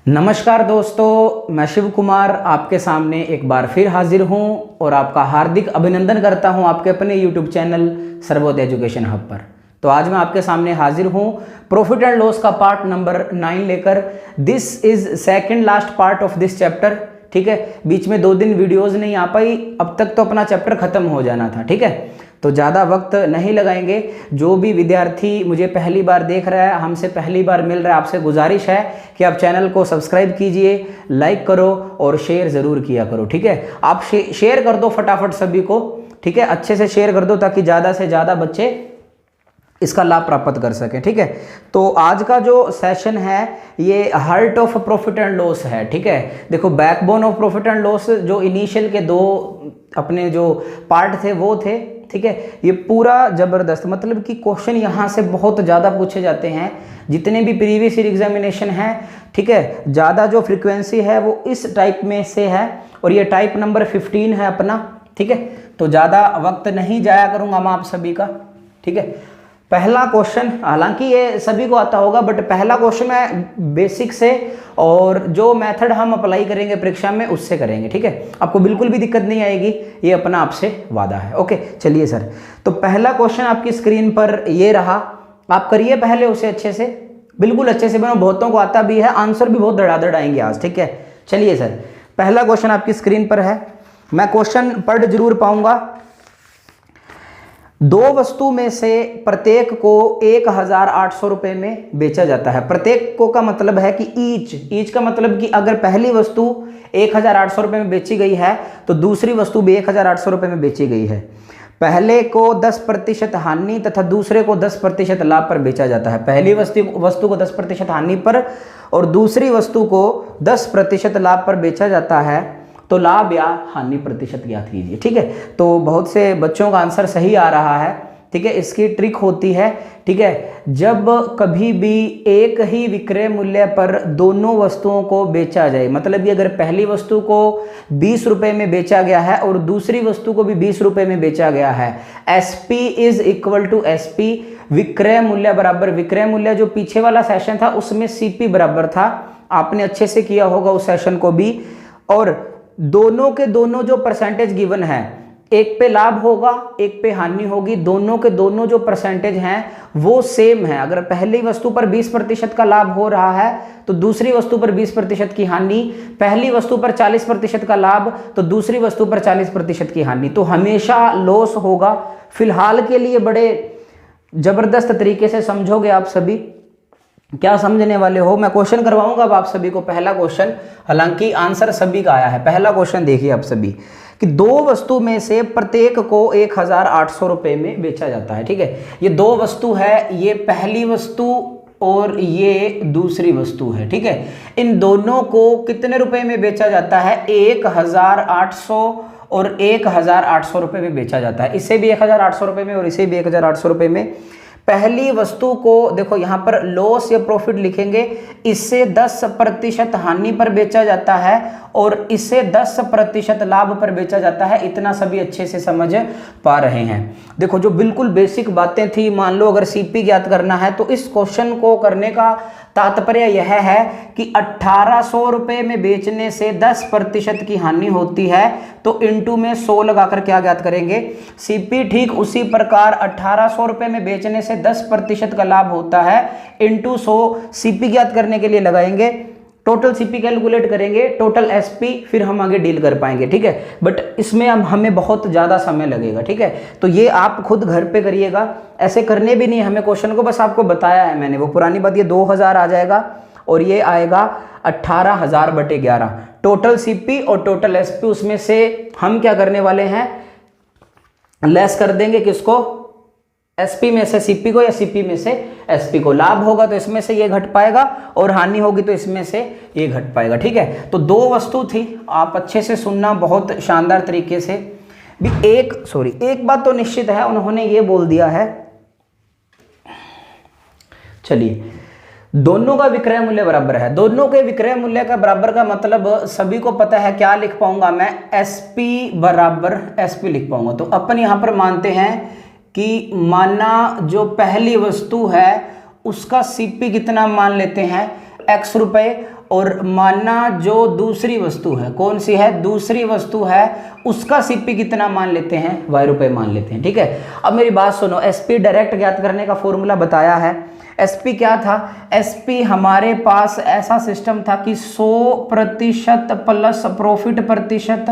नमस्कार दोस्तों, मैं शिव कुमार आपके सामने एक बार फिर हाजिर हूं और आपका हार्दिक अभिनंदन करता हूं आपके अपने YouTube channel Sarvodaya education hub पर। तो आज मैं आपके सामने हाजिर हूं प्रॉफिट एंड लॉस का पार्ट नंबर 9 लेकर। This is second last part of this chapter. ठीक है, बीच में 2 दिन वीडियोज़ नहीं आ पाई, अब तक तो अपना चैप्टर खत्म हो जाना था। ठीक है, तो ज़्यादा वक्त नहीं लगाएंगे। जो भी विद्यार्थी मुझे पहली बार देख रहा है, हमसे पहली बार मिल रहा है, आपसे गुजारिश है कि आप चैनल को सब्सक्राइब कीजिए, लाइक करो और शेयर ज़रूर किया करो। ठीक है, आप शेयर कर दो फटाफट सभी को। ठीक है, अच्छे से शेयर कर दो ताकि ज़्यादा से ज़्यादा बच्चे इसका लाभ प्राप्त कर सकें। ठीक है, तो आज का जो सेशन है ये heart of profit and loss है। ठीक है, देखो backbone of profit and loss जो इनिशियल के 2 अपने जो पार्ट थे वो थे। ठीक है, ये पूरा जबरदस्त, मतलब कि क्वेश्चन यहाँ से बहुत ज़्यादा पूछे जाते हैं जितने भी प्रीवियस ईयर एग्जामिनेशन है। ठीक है, ज़्यादा जो फ्रीक्वेंसी है वो इस टाइप में से है और ये टाइप नंबर 15 है अपना। ठीक है, तो ज़्यादा वक्त नहीं जाया करूँगा मैं आप सभी का। ठीक है, पहला क्वेश्चन, हालांकि ये सभी को आता होगा, बट पहला क्वेश्चन है बेसिक से और जो मेथड हम अप्लाई करेंगे परीक्षा में उससे करेंगे। ठीक है, आपको बिल्कुल भी दिक्कत नहीं आएगी, ये अपना आपसे वादा है। ओके, चलिए सर, तो पहला क्वेश्चन आपकी स्क्रीन पर ये रहा, आप करिए पहले उसे अच्छे से, बिल्कुल अच्छे से बनो। बहुतों को आता भी है, आंसर भी बहुत धड़ाधड़ आएंगे आज। ठीक है, चलिए सर, पहला क्वेश्चन आपकी स्क्रीन पर है, मैं क्वेश्चन पढ़ जरूर पाऊंगा। 2 वस्तु में से प्रत्येक को 1800 रुपये में बेचा जाता है। प्रत्येक को का मतलब है कि ईच का मतलब कि अगर पहली वस्तु 1800 रुपये में बेची गई है तो दूसरी वस्तु भी 1800 रुपये में बेची गई है। पहले को 10% हानि तथा दूसरे को 10% लाभ पर बेचा जाता है। पहली वस्तु को 10% हानि पर और दूसरी वस्तु को 10% लाभ पर बेचा जाता है, तो लाभ या हानि प्रतिशत ज्ञात कीजिए। ठीक है, तो बहुत से बच्चों का आंसर सही आ रहा है। ठीक है, इसकी ट्रिक होती है। ठीक है, जब कभी भी एक ही विक्रय मूल्य पर दोनों वस्तुओं को बेचा जाए, मतलब कि अगर पहली वस्तु को 20 रुपये में बेचा गया है और दूसरी वस्तु को भी 20 रुपये में बेचा गया है, SP is equal to SP, विक्रय मूल्य बराबर विक्रय मूल्य। जो पीछे वाला सेशन था उसमें CP बराबर था, आपने अच्छे से किया होगा उस सेशन को भी। और दोनों के दोनों जो परसेंटेज गिवन है, एक पे लाभ होगा एक पे हानि होगी, दोनों के दोनों जो परसेंटेज हैं वो सेम है। अगर पहली वस्तु पर 20% का लाभ हो रहा है तो दूसरी वस्तु पर 20% की हानि, पहली वस्तु पर 40% का लाभ तो दूसरी वस्तु पर 40% की हानि, तो हमेशा लॉस होगा। फिलहाल के लिए बड़े जबरदस्त तरीके से समझोगे आप सभी, क्या समझने वाले हो? मैं क्वेश्चन करवाऊंगा अब आप सभी को। पहला क्वेश्चन, हालांकि आंसर सभी का आया है। पहला क्वेश्चन देखिए आप सभी कि 2 वस्तु में से प्रत्येक को 1800 रुपये में बेचा जाता है। ठीक है, ये 2 वस्तु है, ये पहली वस्तु और ये दूसरी वस्तु है। ठीक है, इन दोनों को कितने रुपए में बेचा जाता है? 1800 और 1800 रुपये में बेचा जाता है। इसे भी 1800 रुपये में और इसे भी 1800 रुपये में। पहली वस्तु को देखो यहाँ पर लॉस या प्रॉफिट लिखेंगे, इससे 10% हानि पर बेचा जाता है और इसे 10% लाभ पर बेचा जाता है। इतना सभी अच्छे से समझ पा रहे हैं। देखो जो बिल्कुल बेसिक बातें थी, मान लो अगर CP ज्ञात करना है तो इस क्वेश्चन को करने का तात्पर्य यह है कि 1800 रुपये में बेचने से 10% की हानि होती है, तो इंटू में 100 लगाकर क्या ज्ञात करेंगे? CP। ठीक उसी प्रकार 1800 रुपये में बेचने से 10% का लाभ होता है, इंटू 100 CP ज्ञात करने के लिए लगाएंगे। टोटल CP कैलकुलेट करेंगे, टोटल SP, फिर हम आगे डील कर पाएंगे। ठीक है, बट इसमें हमें बहुत ज़्यादा समय लगेगा। ठीक है, तो ये आप खुद घर पे करिएगा, ऐसे करने भी नहीं हमें क्वेश्चन को, बस आपको बताया है मैंने। वो पुरानी बात, ये 2000 आ जाएगा और ये आएगा 18,000/11 टोटल CP और टोटल SP। उसमें से हम क्या करने वाले हैं? लेस कर देंगे किसको? SP में से CP को या CP में से SP को। लाभ होगा तो इसमें से ये घट पाएगा और हानि होगी तो इसमें से ये घट पाएगा। ठीक है, तो 2 वस्तु थी, आप अच्छे से सुनना बहुत शानदार तरीके से भी। एक बात तो निश्चित है, उन्होंने ये बोल दिया है, चलिए, दोनों का विक्रय मूल्य बराबर है। दोनों के विक्रय मूल्य का बराबर का मतलब सभी को पता है, क्या लिख पाऊंगा मैं? SP बराबर SP लिख पाऊंगा। तो अपन यहां पर मानते हैं कि माना जो पहली वस्तु है उसका CP कितना मान लेते हैं? X रुपए और माना जो दूसरी वस्तु है, कौन सी है, दूसरी वस्तु है, उसका सीपी कितना मान लेते हैं, y रुपए मान लेते हैं। ठीक है, अब मेरी बात सुनो, एसपी डायरेक्ट ज्ञात करने का फॉर्मूला बताया है। एसपी क्या था, एसपी हमारे पास ऐसा सिस्टम था कि 100% प्लस प्रॉफिट प्रतिशत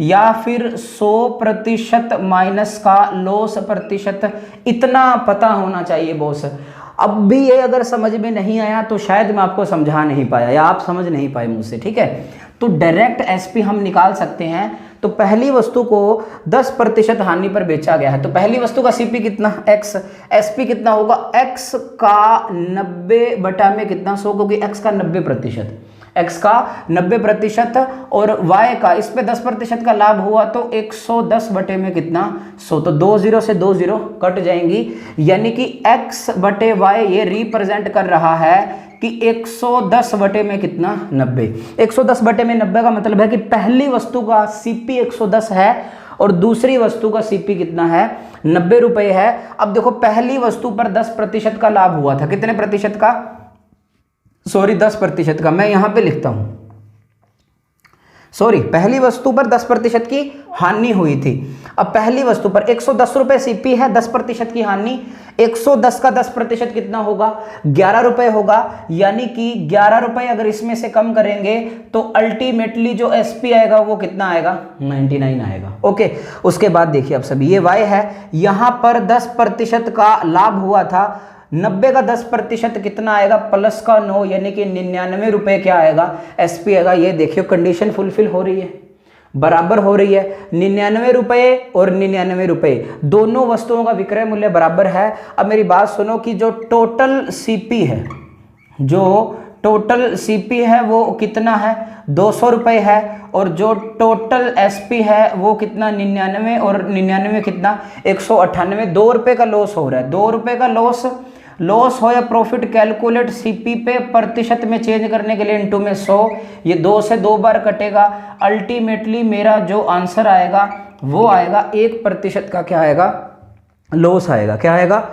या फिर 100% माइनस का लॉस प्रतिशत, इतना पता होना चाहिए बॉस। अब भी ये अगर समझ में नहीं आया तो शायद मैं आपको समझा नहीं पाया या आप समझ नहीं पाए मुझसे। ठीक है, तो डायरेक्ट एसपी हम निकाल सकते हैं। तो पहली वस्तु को 10% हानि पर बेचा गया है, तो पहली वस्तु का सीपी कितना, x, एसपी कितना होगा, x का 90 बटा में कितना, 100, क्योंकि x का 90%, x का 90% और y का, इस पे 10% का लाभ हुआ तो 110 बटे में कितना, 100। तो 2 0 से 2 0 कट जाएंगी, यानी कि x बटे y ये रिप्रेजेंट कर रहा है कि 110 बटे में कितना, 90। 110 बटे में 90 का मतलब है कि पहली वस्तु का सीपी 110 है और दूसरी वस्तु का सीपी कितना है, 90 रुपए है। अब देखो पहली वस्तु पर 10% का लाभ हुआ था, कितने प्रतिशत का, सॉरी 10% का, मैं यहां पे लिखता हूं, सॉरी पहली वस्तु पर 10% की हानि हुई थी। अब पहली वस्तु पर 110 रुपए सीपी है, 10% की हानि, 110 का 10% कितना होगा, 11 रुपए होगा, यानी कि 11 रुपए अगर इसमें से कम करेंगे तो अल्टीमेटली जो एसपी आएगा वो कितना आएगा, 99 आएगा। ओके, उसके बाद देखिए अब सभी ये वाई है, यहां पर 10% का लाभ हुआ था, 90 का 10% कितना आएगा, प्लस का 9, यानी कि 99 रुपए क्या आएगा, एसपी आएगा। ये देखियो कंडीशन फुलफिल हो रही है, बराबर हो रही है, 99 रुपए और 99 रुपए, दोनों वस्तुओं का विक्रय मूल्य बराबर है। अब मेरी बात सुनो कि जो टोटल सीपी है, जो टोटल सीपी है वो कितना है, 200 रुपए है, और जो टोटल एसपी है वो कितना, 99 और 99 कितना, 198। 2 रुपए का लॉस हो रहा है, 2 रुपए का लॉस हो या प्रॉफिट, कैलकुलेट सीपी पे प्रतिशत में चेंज करने के लिए इनटू में 100, ये 2 से 2 बार कटेगा, अल्टीमेटली मेरा जो आंसर आएगा वो आएगा 1% का क्या आएगा, लॉस आएगा। क्या आएगा,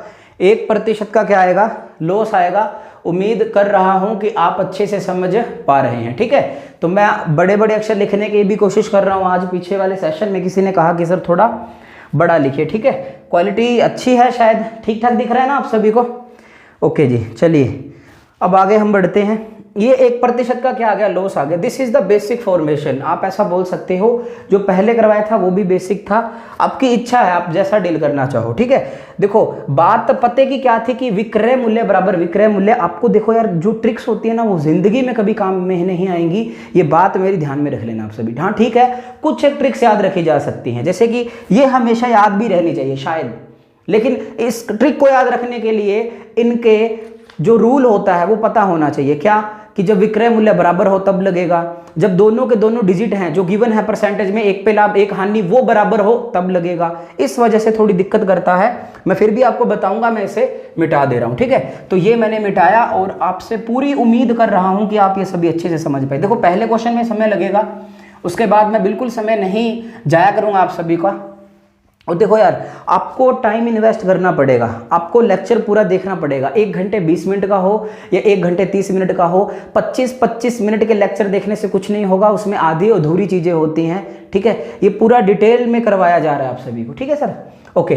1% का क्या आएगा, लॉस आएगा। उम्मीद कर रहा हूं कि आप अच्छे से समझ पा रहे हैं। ठीक है, तो मैं बड़े बड़े अक्षर लिखने की भी कोशिश कर रहा हूं। आज पीछे वाले सेशन में किसी ने कहा कि सर थोड़ा बड़ा लिखिए। ठीक है, क्वालिटी अच्छी है, शायद ठीक ठाक दिख रहा है ना आप सभी को। ओके जी, चलिए अब आगे हम बढ़ते हैं। ये 1% का क्या आ गया, लॉस आ गया। This is the basic formation, आप ऐसा बोल सकते हो। जो पहले करवाया था वो भी बेसिक था, आपकी इच्छा है आप जैसा डील करना चाहो। ठीक है, देखो बात पते की क्या थी कि विक्रय मूल्य बराबर विक्रय मूल्य। आपको देखो यार, जो ट्रिक्स होती है ना वो जिंदगी में कभी काम में नहीं आएंगी, ये बात मेरी ध्यान में रख लेना आप सभी। हाँ ठीक है, कुछ एक ट्रिक्स याद रखी जा सकती हैं, जैसे कि ये हमेशा याद भी रहनी चाहिए शायद, लेकिन इस ट्रिक को याद रखने के लिए इनके जो रूल होता है वो पता होना चाहिए। क्या कि जब विक्रय मूल्य बराबर हो तब लगेगा, जब दोनों के दोनों डिजिट हैं जो गिवन है परसेंटेज में, एक पे लाभ एक हानि, वो बराबर हो तब लगेगा। इस वजह से थोड़ी दिक्कत करता है, मैं फिर भी आपको बताऊंगा, मैं इसे मिटा दे रहा हूं। ठीक है, तो ये मैंने मिटाया और आपसे पूरी उम्मीद कर रहा हूं कि आप ये सभी अच्छे से समझ पाए। देखो पहले क्वेश्चन में समय लगेगा, उसके बाद मैं बिल्कुल समय नहीं जाया करूंगा आप सभी का। और देखो यार, आपको टाइम इन्वेस्ट करना पड़ेगा, आपको लेक्चर पूरा देखना पड़ेगा। 1 घंटे 20 मिनट का हो या 1 घंटे 30 मिनट का हो, 25-25 मिनट के लेक्चर देखने से कुछ नहीं होगा, उसमें आधी अधूरी चीज़ें होती हैं। ठीक है, ये पूरा डिटेल में करवाया जा रहा है आप सभी को। ठीक है सर, ओके।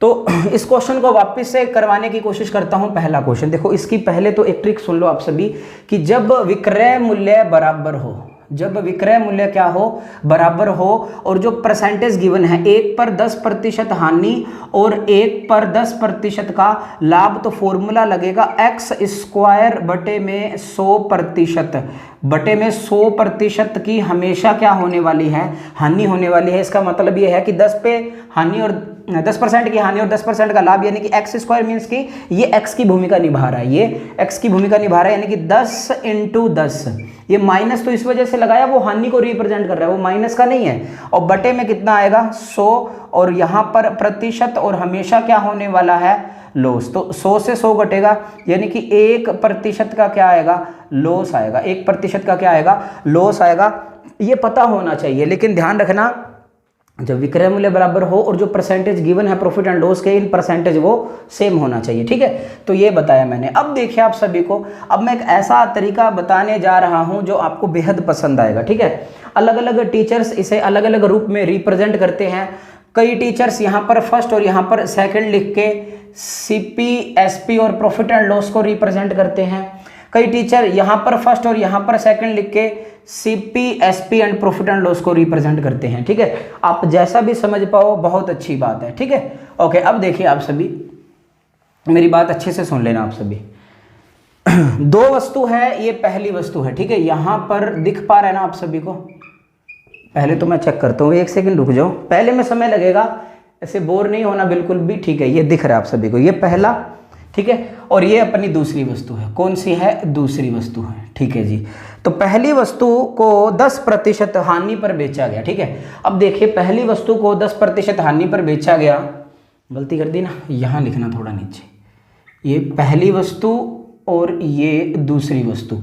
तो इस क्वेश्चन को वापस से करवाने की कोशिश करता हूं। पहला क्वेश्चन देखो, इसकी पहले तो एक ट्रिक सुन लो आप सभी कि जब विक्रय मूल्य बराबर हो, जब विक्रय मूल्य क्या हो, बराबर हो, और जो परसेंटेज गिवन है 1 पर 10% हानि और 1 पर 10% का लाभ, तो फॉर्मूला लगेगा x² बटे में 100%, बटे में 100% की हमेशा क्या होने वाली है, हानि होने वाली है। इसका मतलब ये है कि 10 पे हानि और 10% की हानि और 10% का लाभ, यानी कि x² मीन्स कि ये x की भूमिका निभा रहा है, ये x की भूमिका निभा रहा है, यानी कि 10 × 10। ये माइनस तो इस वजह से लगाया, वो हानि को रिप्रेजेंट कर रहा है, वो माइनस का नहीं है। और बटे में कितना आएगा, 100, और यहाँ पर प्रतिशत और हमेशा क्या होने वाला है, लॉस। तो 100 से 100 घटेगा, यानी कि 1% का क्या आएगा, लॉस आएगा। 1% का क्या आएगा, लॉस आएगा। ये पता होना चाहिए, लेकिन ध्यान रखना जब विक्रय मूल्य बराबर हो और जो परसेंटेज गिवन है प्रॉफिट एंड लॉस के, इन परसेंटेज वो सेम होना चाहिए, ठीक है। तो ये बताया मैंने। अब देखिए आप सभी को, अब मैं एक ऐसा तरीका बताने जा रहा हूं जो आपको बेहद पसंद आएगा, ठीक है। अलग अलग टीचर्स इसे अलग अलग रूप में रिप्रेजेंट करते हैं। कई टीचर्स यहाँ पर फर्स्ट और यहाँ पर सेकंड लिख के सीपी, एसपी और प्रॉफिट एंड लॉस को रिप्रेजेंट करते हैं। कई टीचर यहाँ पर फर्स्ट और यहाँ पर सेकंड लिख के CP, SP and profit and loss को रिप्रेजेंट करते हैं, ठीक है। आप जैसा भी समझ पाओ बहुत अच्छी बात है, ठीक है। ओके, अब देखिए आप सभी, मेरी बात अच्छे से सुन लेना आप सभी। दो वस्तु है, ये पहली वस्तु है, ठीक है। यहां पर दिख पा रहा है ना आप सभी को? पहले तो मैं चेक करता हूँ, एक सेकंड रुक जाओ, पहले में समय लगेगा, ऐसे बोर नहीं होना बिल्कुल भी, ठीक है। ये दिख रहा है आप सभी को, ये पहला, ठीक है। और ये अपनी दूसरी वस्तु है। कौन सी है? दूसरी वस्तु है, ठीक है जी। तो पहली वस्तु को 10% हानि पर बेचा गया, ठीक है। अब देखिए पहली वस्तु को 10% हानि पर बेचा गया, गलती कर दी ना, यहाँ लिखना थोड़ा नीचे, ये पहली वस्तु और ये दूसरी वस्तु,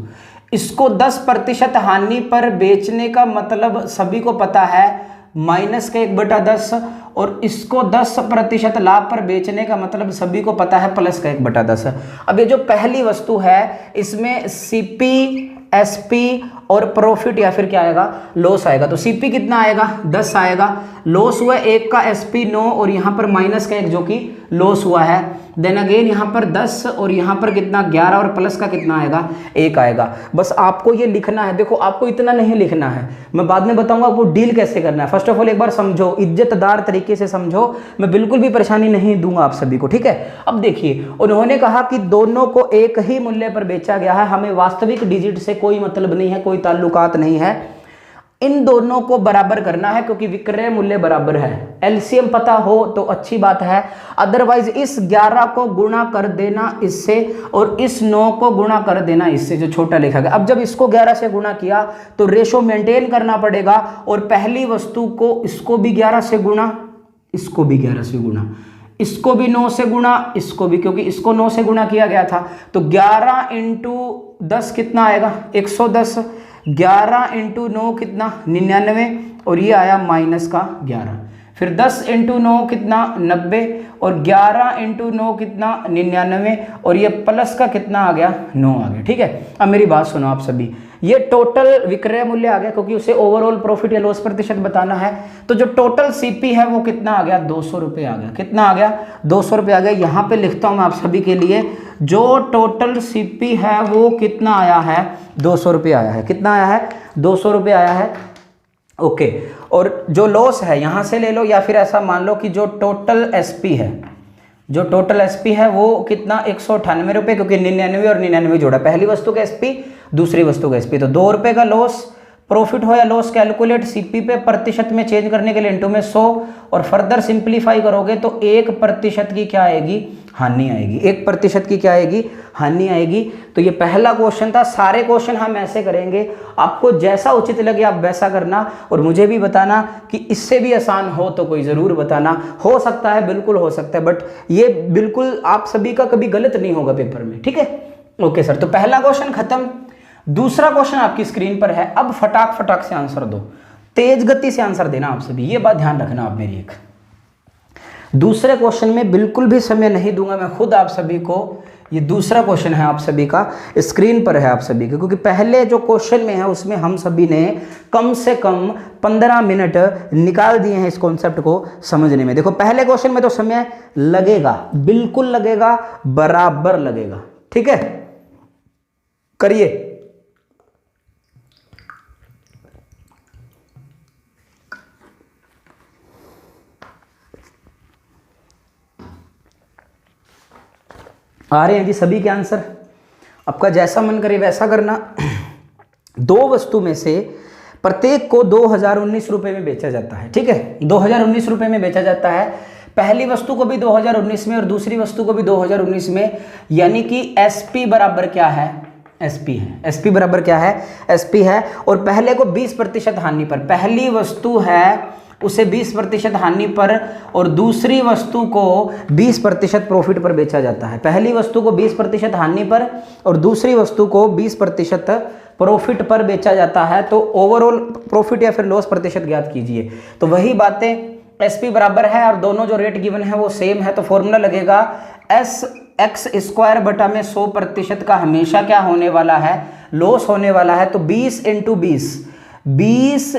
इसको 10% हानि पर बेचने का मतलब सभी को पता है माइनस का 1/10, और इसको 10% लाभ पर बेचने का मतलब सभी को पता है प्लस का 1/10। अब ये जो पहली वस्तु है इसमें सीपी, एसपी और प्रॉफिट या फिर क्या आएगा? लॉस आएगा। तो सीपी कितना आएगा? 10 आएगा, लॉस हुआ 1 का, एसपी 9 और यहाँ पर माइनस का 1 जो कि लॉस हुआ है। देन अगेन यहाँ पर 10 और यहाँ पर कितना? 11 और प्लस का कितना आएगा? 1 आएगा। बस आपको ये लिखना है। देखो आपको इतना नहीं लिखना है, मैं बाद में बताऊंगा आपको डील कैसे करना है। फर्स्ट ऑफ ऑल एक बार समझो, इज्जतदार तरीके से समझो, मैं बिल्कुल भी परेशानी नहीं दूंगा आप सभी को, ठीक है। अब देखिए उन्होंने कहा कि दोनों को एक ही मूल्य पर बेचा गया है, हमें वास्तविक डिजिट से कोई मतलब नहीं है, कोई ताल्लुकात नहीं है, इन दोनों को बराबर करना है क्योंकि विक्रय मूल्य बराबर है। एलसीएम पता हो तो अच्छी बात है, अदरवाइज इस 11 को गुणा कर देना इससे और इस 9 को गुणा कर देना इससे, जो छोटा लिखा गया। अब जब इसको 11 से गुणा किया तो रेशो मेंटेन करना पड़ेगा, और पहली वस्तु को इसको भी 11 से गुणा, इसको भी 11 से गुणा, इसको भी 9 से गुणा, इसको भी, क्योंकि इसको 9 से गुणा किया गया था। तो 11 × 10 कितना आएगा? 110, 11 × 9 कितना? 99, और ये आया माइनस का 11। फिर 10 × 9 कितना? 90, और 11 × 9 कितना? 99, और ये प्लस का कितना आ गया? 9 आ गया, ठीक है। अब मेरी बात सुनो आप सभी, ये टोटल विक्रय मूल्य आ गया क्योंकि उसे ओवरऑल प्रॉफिट या लॉस प्रतिशत बताना है। तो जो टोटल सीपी है वो कितना आ गया? 200 रुपये आ गया। कितना आ गया? 200 रुपये आ गया। यहाँ पे लिखता हूँ मैं आप सभी के लिए, जो टोटल सीपी है वो कितना आया है? 200 रुपये आया है। कितना आया है? 200 रुपये आया है, ओके। और जो लॉस है यहाँ से ले लो, या फिर ऐसा मान लो कि जो टोटल एसपी है, जो टोटल एसपी है वो कितना? 198 रुपये, क्योंकि 99 और 99 जोड़ा, पहली वस्तु का एसपी, दूसरी वस्तु का एसपी। तो 2 रुपये का लॉस, प्रॉफिट हो या लॉस कैलकुलेट सीपी पे प्रतिशत में चेंज करने के लिए इंटू में 100, और फर्दर सिंप्लीफाई करोगे तो 1% की क्या आएगी? हानि आएगी। 1% की क्या आएगी? हानि आएगी। तो ये पहला क्वेश्चन था। सारे क्वेश्चन हम ऐसे करेंगे, आपको जैसा उचित लगे आप वैसा करना, और मुझे भी बताना कि इससे भी आसान हो तो कोई ज़रूर बताना। हो सकता है, बिल्कुल हो सकता है, बट ये बिल्कुल आप सभी का कभी गलत नहीं होगा पेपर में, ठीक है। ओके सर, तो पहला क्वेश्चन खत्म। दूसरा क्वेश्चन आपकी स्क्रीन पर है। अब फटाक फटाक से आंसर दो, तेज गति से आंसर देना आप सभी, ये बात ध्यान रखना आप मेरी। एक दूसरे क्वेश्चन में बिल्कुल भी समय नहीं दूंगा मैं खुद आप सभी को। ये दूसरा क्वेश्चन है आप सभी का, स्क्रीन पर है आप सभी के, क्योंकि पहले जो क्वेश्चन में है उसमें हम सभी ने कम से कम 15 मिनट निकाल दिए हैं इस कॉन्सेप्ट को समझने में। देखो पहले क्वेश्चन में तो समय लगेगा, बिल्कुल लगेगा, बराबर लगेगा, ठीक है। करिए। आ रहे हैं जी सभी के आंसर? आपका जैसा मन करे वैसा करना। दो वस्तु में से प्रत्येक को 2019 रुपये में बेचा जाता है, ठीक है। 2019 रुपये में बेचा जाता है। पहली वस्तु को भी 2019 में और दूसरी वस्तु को भी 2019 में, यानी कि एसपी बराबर क्या है? एसपी है। एसपी बराबर क्या है? एसपी है। और पहले को 20% हानि पर, पहली वस्तु है उसे 20% हानि पर और दूसरी वस्तु को 20% प्रॉफिट पर बेचा जाता है। पहली वस्तु को 20% हानि पर और दूसरी वस्तु को 20% प्रॉफिट पर बेचा जाता है तो ओवरऑल प्रॉफिट या फिर लॉस प्रतिशत ज्ञात कीजिए। तो वही बातें एसपी बराबर है और दोनों जो रेट गिवन है वो सेम है, तो फॉर्मूला लगेगा एस एक्स स्क्वायर बटा में 100% का हमेशा क्या होने वाला है, लॉस होने वाला है। तो 20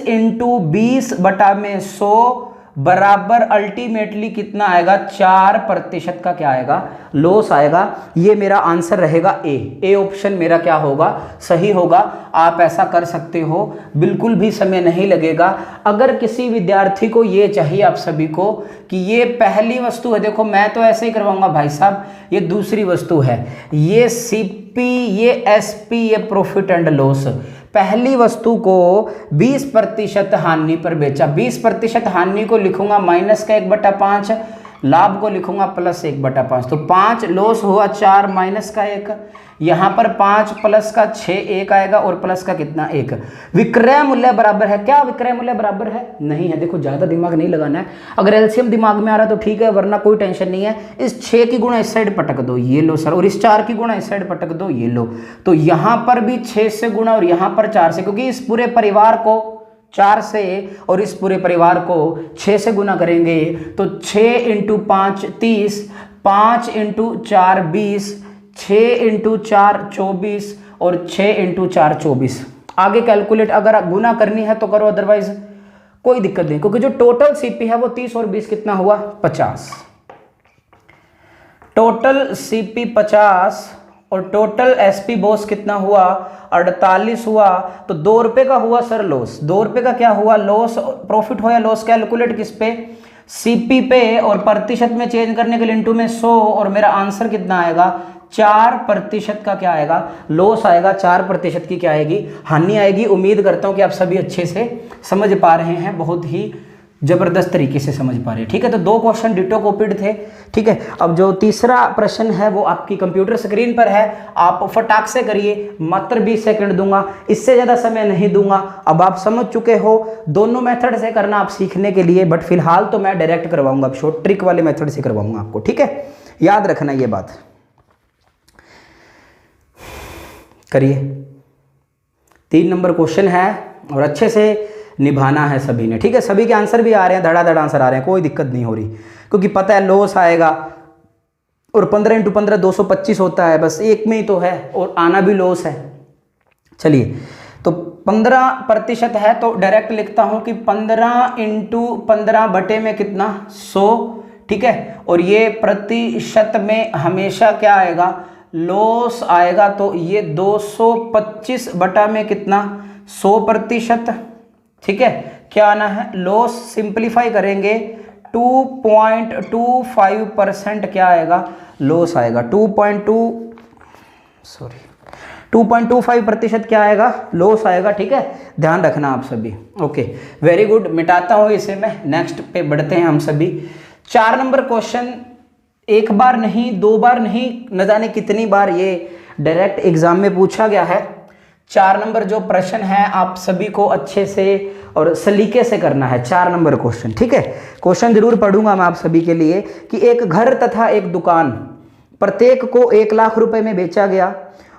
इंटू 20 बटा में 100 बराबर अल्टीमेटली कितना आएगा, 4% का क्या आएगा, लॉस आएगा। ये मेरा आंसर रहेगा ए ऑप्शन मेरा क्या होगा, सही होगा। आप ऐसा कर सकते हो, बिल्कुल भी समय नहीं लगेगा। अगर किसी विद्यार्थी को ये चाहिए आप सभी को कि ये पहली वस्तु है, देखो मैं तो ऐसे ही करवाऊंगा भाई साहब, ये दूसरी वस्तु है, ये सीपी, ये एसपी, ये प्रॉफिट एंड लॉस। पहली वस्तु को 20% हानि पर बेचा, 20% हानि को लिखूंगा माइनस का 1/5, लाभ को लिखूंगा प्लस 1/5। तो 5 लॉस हुआ, 4 माइनस का 1, यहाँ पर 5 प्लस का 6 1 आएगा और प्लस का कितना 1। विक्रय मूल्य बराबर है, क्या विक्रय मूल्य बराबर है, नहीं है। देखो ज़्यादा दिमाग नहीं लगाना है, अगर एलसीएम दिमाग में आ रहा है तो ठीक है, वरना कोई टेंशन नहीं है। इस 6 की गुणा इस साइड पटक दो, ये लो सर, और इस 4 की गुणा इस साइड पटक दो, ये लो। तो यहाँ पर भी 6 से गुणा और यहाँ पर 4 से, क्योंकि इस पूरे परिवार को 4 से और इस पूरे परिवार को 6 से गुना करेंगे तो 6 इंटू 5 30, 5 इंटू 4 20, 6 इंटू 4 24 और 6 इंटू 4 24। आगे कैलकुलेट अगर गुना करनी है तो करो, अदरवाइज कोई दिक्कत नहीं, क्योंकि जो टोटल सीपी है वो 30 और 20 कितना हुआ, 50। टोटल सीपी 50 और टोटल एसपी बॉस कितना हुआ, 48 हुआ। तो 2 रुपए का हुआ सर लॉस, 2 रुपए का क्या हुआ लॉस, प्रॉफिट हो या लॉस कैलकुलेट किस पे, सीपी पे, और प्रतिशत में चेंज करने के लिए इंटू में 100, और मेरा आंसर कितना आएगा, 4% का क्या आएगा, लॉस आएगा। 4% की क्या आएगी, हानि आएगी। उम्मीद करता हूं कि आप सभी अच्छे से समझ पा रहे हैं, बहुत ही जबरदस्त तरीके से समझ पा रहे हैं, ठीक है। तो 2 क्वेश्चन डिटो कॉपीड थे, ठीक है। अब जो तीसरा प्रश्न है वो आपकी कंप्यूटर स्क्रीन पर है, आप फटाक से करिए, मात्र 20 सेकंड दूंगा, इससे ज़्यादा समय नहीं दूंगा। अब आप समझ चुके हो, दोनों मेथड से करना आप सीखने के लिए, बट फिलहाल तो मैं डायरेक्ट करवाऊंगा, अब शॉर्ट ट्रिक वाले मेथड से करवाऊंगा आपको, ठीक है। याद रखना ये बात, करिए। 3 नंबर क्वेश्चन है और अच्छे से निभाना है सभी ने, ठीक है। सभी के आंसर भी आ रहे हैं, धड़ाधड़ आंसर आ रहे हैं, कोई दिक्कत नहीं हो रही, क्योंकि पता है लॉस आएगा और 15 इंटू 15 225 होता है, बस एक में ही तो है और आना भी लॉस है। चलिए, तो 15% है तो डायरेक्ट लिखता हूं कि 15 इंटू 15 बटे में कितना, 100, ठीक है। और ये प्रतिशत में हमेशा क्या आएगा, लॉस आएगा। तो ये 225 बटा में कितना, 100%, ठीक है। क्या आना है, लॉस सिंपलीफाई करेंगे 2.25% क्या आएगा, लॉस आएगा। 2.25% क्या आएगा, लॉस आएगा, ठीक है। ध्यान रखना आप सभी, ओके वेरी गुड। मिटाता हूं इसे मैं, नेक्स्ट पे बढ़ते हैं हम सभी। 4 नंबर क्वेश्चन, एक बार नहीं, 2 बार नहीं, न जाने कितनी बार ये डायरेक्ट एग्जाम में पूछा गया है। 4 नंबर जो प्रश्न है आप सभी को अच्छे से और सलीके से करना है। 4 नंबर क्वेश्चन, ठीक है। क्वेश्चन जरूर पढ़ूंगा मैं आप सभी के लिए कि एक घर तथा एक दुकान प्रत्येक को 1 लाख रुपए में बेचा गया।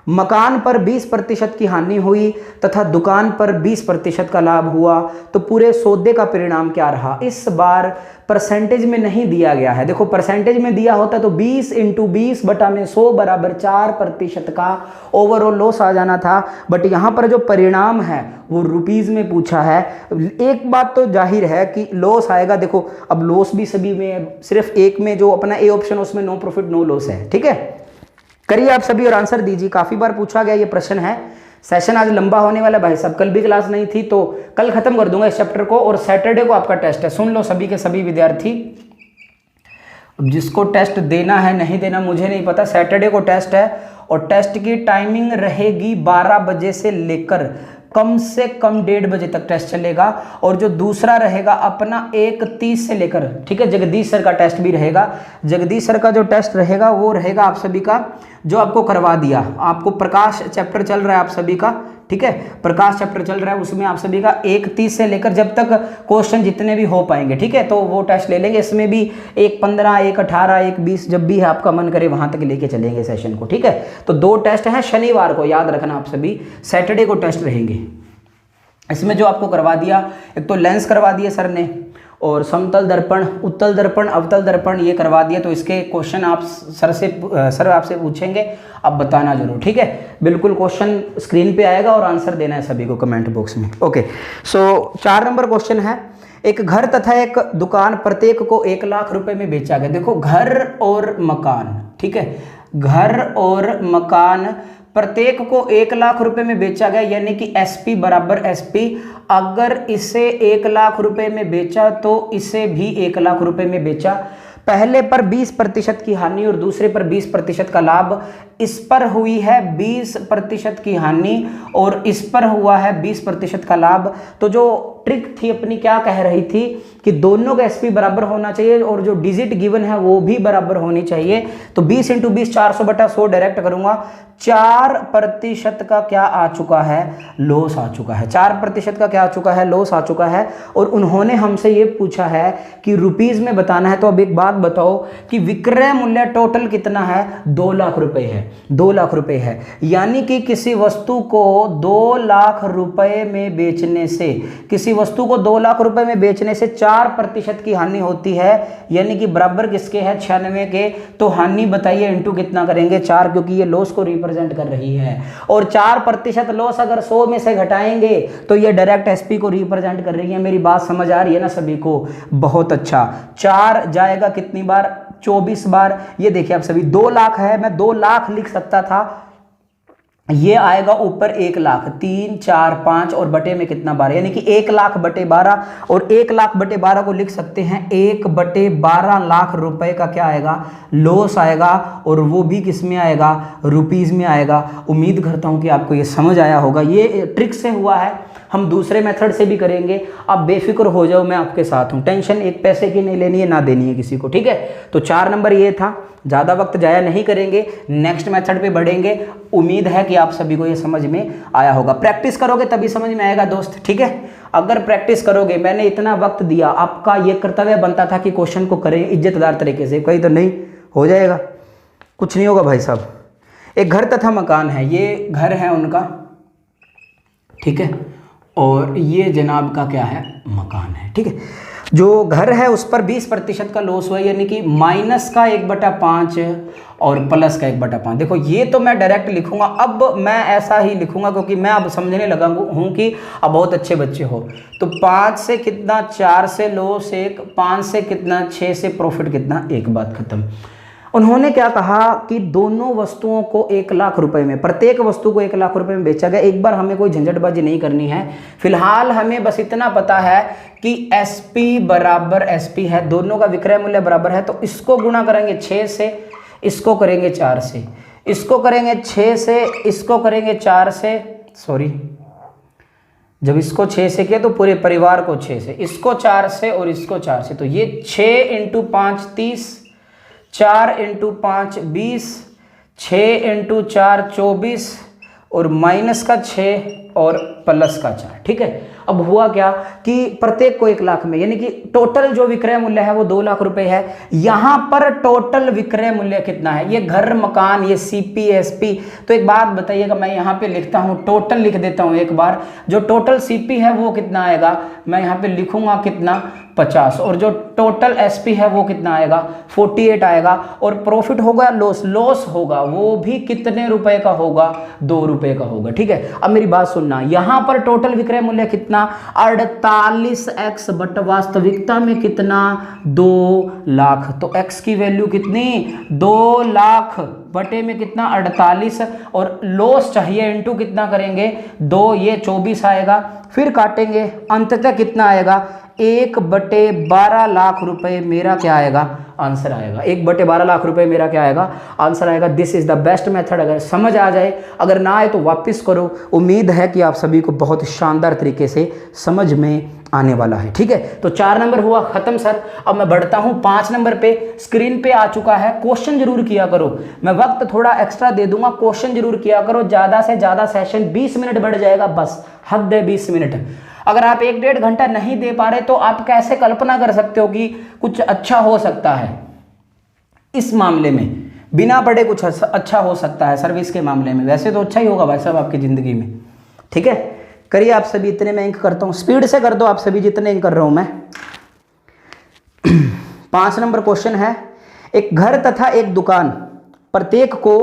मकान पर 20% की हानि हुई तथा दुकान पर 20% का लाभ हुआ, तो पूरे सौदे का परिणाम क्या रहा। इस बार परसेंटेज में नहीं दिया गया है। देखो परसेंटेज में दिया होता तो 20 इंटू 20 बटा में 100 बराबर 4% का ओवरऑल लॉस आ जाना था, बट यहाँ पर जो परिणाम है वो रुपीज़ में पूछा है। एक बात तो जाहिर है कि लॉस आएगा। देखो अब लॉस भी सभी में, सिर्फ एक में जो अपना ए ऑप्शन उसमें नो प्रॉफिट नो लॉस है, ठीक है। करिए आप सभी और आंसर दीजिए। काफ़ी बार पूछा गया ये प्रश्न है। सेशन आज लंबा होने वाला भाई साहब, कल भी क्लास नहीं थी तो कल खत्म कर दूंगा इस चैप्टर को, और सैटरडे को आपका टेस्ट है। सुन लो सभी के सभी विद्यार्थी, अब जिसको टेस्ट देना है नहीं देना मुझे नहीं पता। सैटरडे को टेस्ट है और टेस्ट की टाइमिंग रहेगी 12 बजे से लेकर कम से कम 1:30 बजे तक टेस्ट चलेगा, और जो दूसरा रहेगा अपना 1:30 से लेकर, ठीक है, जगदीश सर का टेस्ट भी रहेगा। जगदीश सर का जो टेस्ट रहेगा वो रहेगा आप सभी का, जो आपको करवा दिया, आपको प्रकाश चैप्टर चल रहा है आप सभी का, ठीक है, प्रकाश चैप्टर चल रहा है, उसमें आप सभी का 1:30 से लेकर जब तक क्वेश्चन जितने भी हो पाएंगे, ठीक है, तो वो टेस्ट ले लेंगे। इसमें भी 1:15, 1:18, 1:20 जब भी आपका मन करे वहां तक लेके चलेंगे सेशन को, ठीक है। तो 2 टेस्ट हैं शनिवार को, याद रखना आप सभी, सैटरडे को टेस्ट रहेंगे। इसमें जो आपको करवा दिया, एक तो लेंस करवा दिया सर ने, और समतल दर्पण, उत्तल दर्पण, अवतल दर्पण ये करवा दिया। तो इसके क्वेश्चन आप सर आपसे पूछेंगे, आप बताना जरूर, ठीक है। बिल्कुल क्वेश्चन स्क्रीन पे आएगा और आंसर देना है सभी को कमेंट बॉक्स में। ओके, सो 4 नंबर क्वेश्चन है, एक घर तथा एक दुकान प्रत्येक को 1 लाख रुपए में बेचा गया। देखो, घर और मकान, ठीक है, घर और मकान प्रत्येक को 1 लाख रुपए में बेचा गया, यानी कि SP बराबर SP। अगर इसे 1 लाख रुपए में बेचा तो इसे भी 1 लाख रुपए में बेचा। पहले पर 20% की हानि और दूसरे पर 20% का लाभ। इस पर हुई है 20% की हानि और इस पर हुआ है 20% का लाभ। तो जो ट्रिक थी अपनी, क्या कह रही थी कि दोनों का SP बराबर होना चाहिए और जो डिजिट गिवन है वो भी बराबर होनी चाहिए। तो 20 × 20 400/100 डायरेक्ट करूंगा। 4% का क्या आ चुका है, लॉस आ चुका है। 4% का क्या आ चुका है, लॉस आ चुका है। और उन्होंने हमसे ये पूछा है कि रुपीज में बताना है। तो अब एक बात बताओ कि विक्रय मूल्य टोटल कितना है, 2 लाख रुपए है, 2 लाख रुपए है। यानी कि किसी वस्तु को 2 लाख रुपए में बेचने से, किसी वस्तु को 2 लाख रुपए में बेचने से 4% की हानि होती है, यानी कि बराबर किसके है, 96 के। तो हानि बताइए इंटू कितना करेंगे, 4, क्योंकि ये लॉस को रिप्रेजेंट कर रही है। और 4% लॉस अगर 100 में से घटाएंगे तो ये डायरेक्ट SP को रिप्रेजेंट कर रही है। मेरी बात समझ आ रही है ना सभी को, बहुत अच्छा। 4 जाएगा कितनी बार, 24 बार। ये देखिए आप सभी, 2 लाख है, मैं 2 लाख लिख सकता था, ये आएगा ऊपर 1 लाख, 3, 4, 5 और बटे में कितना बार, यानी कि 1 लाख बटे 12। और 1 लाख बटे 12 को लिख सकते हैं 1/12 लाख रुपए का क्या आएगा, लॉस आएगा। और वो भी किस में आएगा, रुपीज में आएगा। उम्मीद करता हूं कि आपको ये समझ आया होगा। ये ट्रिक से हुआ है, हम दूसरे मेथड से भी करेंगे। आप बेफिक्र हो जाओ, मैं आपके साथ हूं। टेंशन 1 पैसे की नहीं लेनी है, ना देनी है किसी को, ठीक है। तो 4 नंबर ये था। ज़्यादा वक्त जाया नहीं करेंगे, नेक्स्ट मेथड पे बढ़ेंगे। उम्मीद है कि आप सभी को ये समझ में आया होगा। प्रैक्टिस करोगे तभी समझ में आएगा दोस्त, ठीक है। अगर प्रैक्टिस करोगे, मैंने इतना वक्त दिया, आपका ये कर्तव्य बनता था कि क्वेश्चन को करें इज्जतदार तरीके से, कहीं तो नहीं हो जाएगा, कुछ नहीं होगा भाई साहब। एक घर तथा मकान है, ये घर है उनका, ठीक है, और ये जनाब का क्या है, मकान है, ठीक है। जो घर है उस पर 20% का लॉस हुआ, यानी कि माइनस का 1/5 और प्लस का 1/5। देखो, ये तो मैं डायरेक्ट लिखूंगा, अब मैं ऐसा ही लिखूंगा क्योंकि मैं अब समझने लगा हूं कि अब बहुत अच्छे बच्चे हो। तो 5 से कितना, 4 से लॉस 1, 5 से कितना, 6 से प्रॉफिट कितना, एक बात खत्म। उन्होंने क्या कहा कि दोनों वस्तुओं को 1 लाख रुपए में, प्रत्येक वस्तु को 1 लाख रुपए में बेचा गया। एक बार हमें कोई झंझटबाजी नहीं करनी है, फिलहाल हमें बस इतना पता है कि SP बराबर SP है, दोनों का विक्रय मूल्य बराबर है। तो इसको गुणा करेंगे 6 से, इसको करेंगे 4 से, इसको करेंगे 6 से, इसको करेंगे 4 से, सॉरी, जब इसको 6 से किया तो पूरे परिवार को 6 से, इसको 4 से और इसको 4 से। तो ये 6 × 5 30, 4 × 5 20, 6 × 4 24 और माइनस का 6 और प्लस का 4, ठीक है। अब हुआ क्या कि प्रत्येक को 1 लाख में, यानी कि टोटल जो विक्रय मूल्य है वो 2 लाख रुपए है। यहां पर टोटल विक्रय मूल्य कितना है, ये घर मकान, ये CP SP। तो एक बात बताइएगा, मैं यहाँ पे लिखता हूँ, टोटल लिख देता हूँ एक बार। जो टोटल CP है वो कितना आएगा, मैं यहाँ पे लिखूंगा कितना, 50। और जो टोटल SP है वो कितना आएगा, 48 आएगा। और प्रॉफिट होगा, लॉस होगा, वो भी कितने रुपए का होगा, 2 रुपए का होगा, ठीक है। अब मेरी बात सुनना, यहां पर टोटल विक्रय मूल्य कितना, 48x, बट वास्तविकता में कितना, 2 लाख। तो x की वैल्यू कितनी, 2 लाख बटे में कितना, 48। और लॉस चाहिए, इंटू कितना करेंगे, 2, ये 24 आएगा। फिर काटेंगे, अंततः कितना आएगा, 1/12 लाख रुपए मेरा क्या आएगा, आंसर आएगा। 1/12 लाख रुपए मेरा क्या आएगा, आंसर आएगा। This is the best method. अगर समझ आ जाए, अगर ना आए तो वापस करो। उम्मीद है कि आप सभी को बहुत शानदार तरीके से समझ में आने वाला है। ठीक है, तो 4 नंबर हुआ खत्म सर। अब मैं बढ़ता हूं 5 नंबर पे। स्क्रीन पे आ चुका है, क्वेश्चन जरूर किया करो, मैं वक्त थोड़ा एक्स्ट्रा दे दूंगा, क्वेश्चन जरूर किया करो। ज्यादा से ज्यादा सेशन 20 मिनट बढ़ जाएगा, बस हद है 20 मिनट। अगर आप 1-1.5 घंटा नहीं दे पा रहे तो आप कैसे कल्पना कर सकते हो कि कुछ अच्छा हो सकता है इस मामले में? बिना पढ़े कुछ अच्छा हो सकता है सर्विस के मामले में? वैसे तो अच्छा ही होगा भाई साहब आपकी जिंदगी में। ठीक है, करिए आप सभी। इतने मैं इंक करता हूं, स्पीड से कर दो आप सभी जितने इंक कर रहा हूं मैं। 5 नंबर क्वेश्चन है, एक घर तथा एक दुकान प्रत्येक को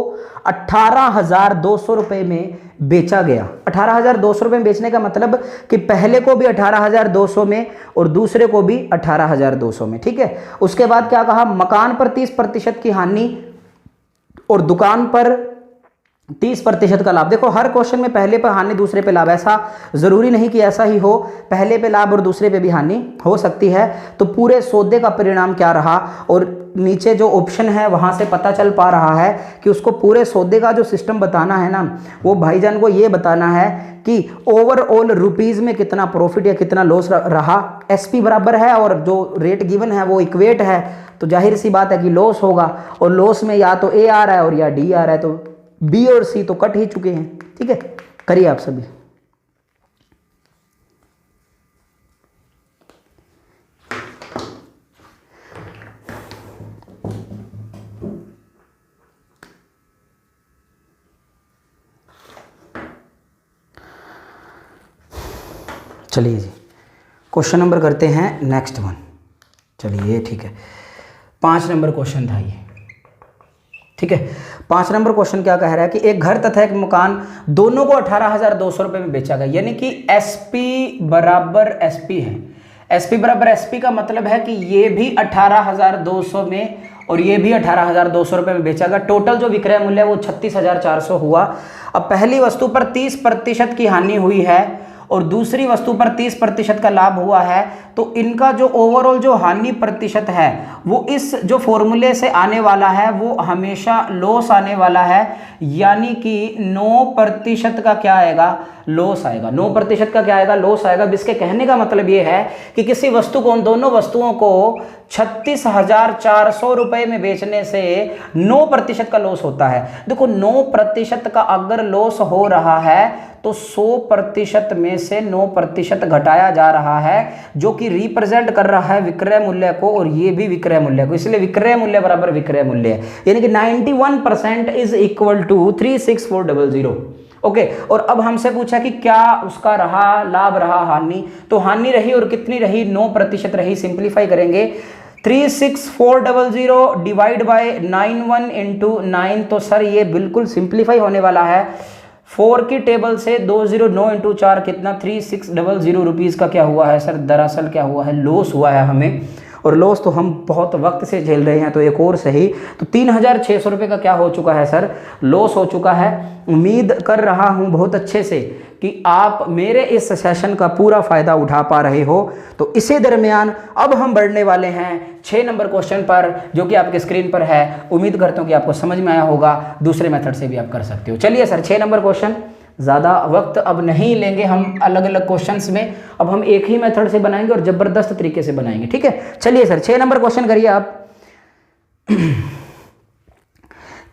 18,200 रुपए में बेचा गया। 18,200 रुपए में बेचने का मतलब कि पहले को भी 18,200 में और दूसरे को भी 18,200 में। ठीक है, उसके बाद क्या कहा, मकान पर 30% की हानि और दुकान पर 30% का लाभ। देखो हर क्वेश्चन में पहले पे हानि दूसरे पे लाभ, ऐसा जरूरी नहीं कि ऐसा ही हो, पहले पे लाभ और दूसरे पे भी हानि हो सकती है। तो पूरे सौदे का परिणाम क्या रहा, और नीचे जो ऑप्शन है वहां से पता चल पा रहा है कि उसको पूरे सौदे का जो सिस्टम बताना है ना, वो भाईजान को ये बताना है कि ओवरऑल रुपीज में कितना प्रॉफिट या कितना लॉस रहा। एसपी बराबर है और जो रेट गिवन है वो इक्वेट है, तो जाहिर सी बात है कि लॉस होगा, और लॉस में या तो ए आ रहा है और या डी आ रहा है, तो बी और सी तो कट ही चुके हैं। ठीक है, करिए आप सभी। चलिए जी, क्वेश्चन नंबर करते हैं नेक्स्ट वन। चलिए ठीक है, 5 नंबर क्वेश्चन था ये। ठीक है, 5 नंबर क्वेश्चन क्या कह रहा है कि एक घर तथा एक मकान दोनों को 18,200 रुपए में बेचा गया, यानी कि एसपी बराबर एसपी है। एसपी बराबर एसपी का मतलब है कि ये भी 18,200 में और ये भी 18,200 रुपए में बेचा गया। टोटल जो विक्रय मूल्य है वो 36,400 हुआ। अब पहली वस्तु पर 30% की हानि हुई है और दूसरी वस्तु पर 30% का लाभ हुआ है, तो इनका जो ओवरऑल जो हानि प्रतिशत है वो इस जो फॉर्मूले से आने वाला है वो हमेशा लॉस आने वाला है, यानी कि 9% का क्या आएगा, लॉस आएगा। 9% का क्या आएगा, लॉस आएगा। जिसके कहने का मतलब ये है कि किसी वस्तु को, उन दोनों वस्तुओं को 36,400 रुपए में बेचने से 9% का लॉस होता है। देखो 9% का अगर लॉस हो रहा है तो 100% में से 9% घटाया जा रहा है, जो कि रिप्रेजेंट कर रहा है विक्रय मूल्य को, और ये भी विक्रय मूल्य को, इसलिए विक्रय मूल्य बराबर विक्रय मूल्य है, यानी कि 91% इज इक्वल टू 36400। ओके, और अब हमसे पूछा कि क्या उसका रहा, लाभ रहा, हानि, तो हानि रही और कितनी रही, 9% रही। सिंप्लीफाई करेंगे 36400 डिवाइड बाय 91 इंटू 9, तो सर ये बिल्कुल सिंप्लीफाई होने वाला है। 4 की टेबल से 209 इंटू 4 कितना, 3600 रुपीज़ का क्या हुआ है सर, दरअसल क्या हुआ है, लॉस हुआ है हमें, और लॉस तो हम बहुत वक्त से झेल रहे हैं, तो एक और सही, तो 3,600 रुपये का क्या हो चुका है सर, लॉस हो चुका है। उम्मीद कर रहा हूं बहुत अच्छे से कि आप मेरे इस सेशन का पूरा फायदा उठा पा रहे हो। तो इसी दरमियान अब हम बढ़ने वाले हैं 6 नंबर क्वेश्चन पर, जो कि आपके स्क्रीन पर है। उम्मीद करता हूं कि आपको समझ में आया होगा, दूसरे मेथड से भी आप कर सकते हो। चलिए सर 6 नंबर क्वेश्चन, ज़्यादा वक्त अब नहीं लेंगे हम अलग अलग क्वेश्चंस में, अब हम एक ही मेथड से बनाएंगे और ज़बरदस्त तरीके से बनाएंगे। ठीक है, चलिए सर 6 नंबर क्वेश्चन करिए आप।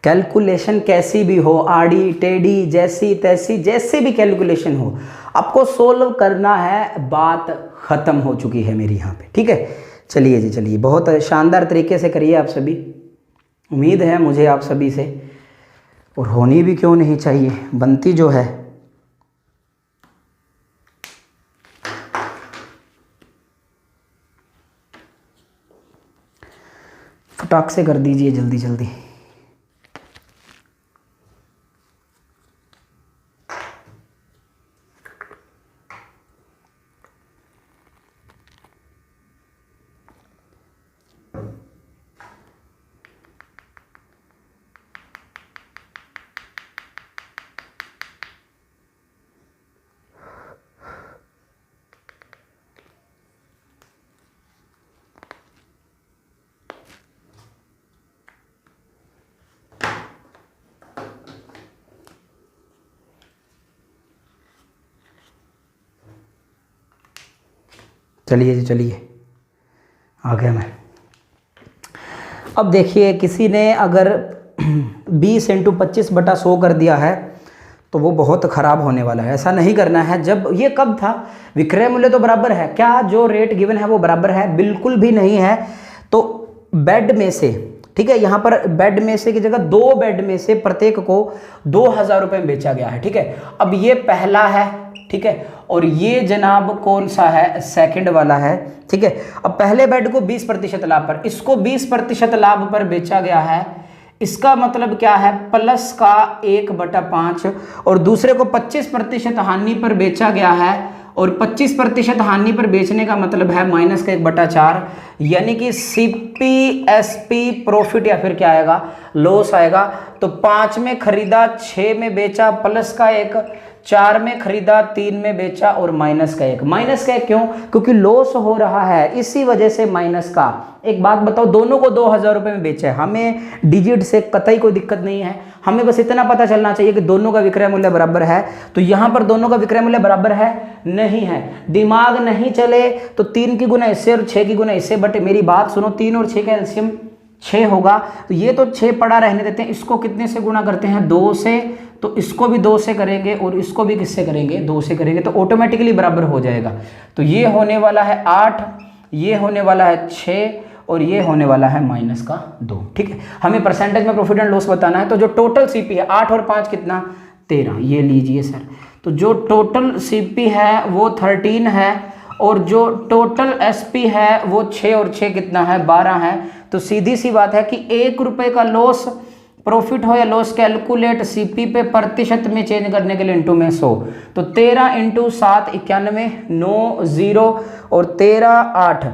कैलकुलेशन कैसी भी हो, आड़ी टेढ़ी जैसी तैसी, जैसे भी कैलकुलेशन हो, आपको सोल्व करना है, बात खत्म हो चुकी है मेरी यहाँ पे। ठीक है, चलिए जी, चलिए बहुत शानदार तरीके से करिए आप सभी, उम्मीद है मुझे आप सभी से, और होनी भी क्यों नहीं चाहिए, बनती जो है। फटाक से कर दीजिए जल्दी जल्दी। चलिए जी चलिए, आ गया मैं। अब देखिए किसी ने अगर 20 × 25/100 कर दिया है तो वो बहुत ख़राब होने वाला है। ऐसा नहीं करना है। जब ये कब था, विक्रय मूल्य तो बराबर है, क्या जो रेट गिवन है वो बराबर है? बिल्कुल भी नहीं है। तो बेड में से, ठीक है, यहाँ पर बेड में से की जगह 2 बेड में से प्रत्येक को 2000 रुपये में बेचा गया है, ठीक है। अब ये पहला है, ठीक है, और ये जनाब कौन सा है? सेकंड वाला है, ठीक है। अब पहले बेड को 20% लाभ पर, इसको 20% लाभ पर बेचा गया है, इसका मतलब क्या है? प्लस का 1/5, और दूसरे को 25% हानि पर बेचा गया है, और 25% हानि पर बेचने का मतलब है माइनस का 1/4, यानी कि CPSP प्रॉफिट या फिर क्या आएगा? लॉस आएगा। तो 5 में खरीदा, 6 में बेचा, प्लस का 1, 4 में खरीदा, 3 में बेचा, और माइनस का 1। माइनस का 1 क्यों? क्योंकि लॉस हो रहा है, इसी वजह से माइनस का। एक बात बताओ, दोनों को 2000 रुपये में बेचा है, हमें डिजिट से कतई कोई दिक्कत नहीं है, हमें बस इतना पता चलना चाहिए कि दोनों का विक्रय मूल्य बराबर है। तो यहाँ पर दोनों का विक्रय मूल्य बराबर है? नहीं है। दिमाग नहीं चले तो 3 की गुना इससे और 6 की गुना इससे, बट मेरी बात सुनो, 3 और 6 का एलसीएम 6 होगा, तो ये तो 6 पड़ा रहने देते हैं, इसको कितने से गुणा करते हैं? 2 से, तो इसको भी 2 से करेंगे और इसको भी किससे करेंगे? 2 से करेंगे, तो ऑटोमेटिकली बराबर हो जाएगा। तो ये होने वाला है 8, ये होने वाला है 6, और ये होने वाला है माइनस का 2, ठीक है। हमें परसेंटेज में प्रॉफिट एंड लॉस बताना है, तो जो टोटल सीपी है 8 और 5 कितना? 13। ये लीजिए सर, तो जो टोटल सीपी है वो 13 है, और जो टोटल एसपी है वो 6 और 6 कितना है? 12 है। तो सीधी सी बात है कि 1 रुपये का लॉस, प्रॉफिट हो या लॉस, कैलकुलेट सीपी पे प्रतिशत में चेंज करने के लिए इंटू में 100। तो 13 × 7 91, 9 0 और 13 8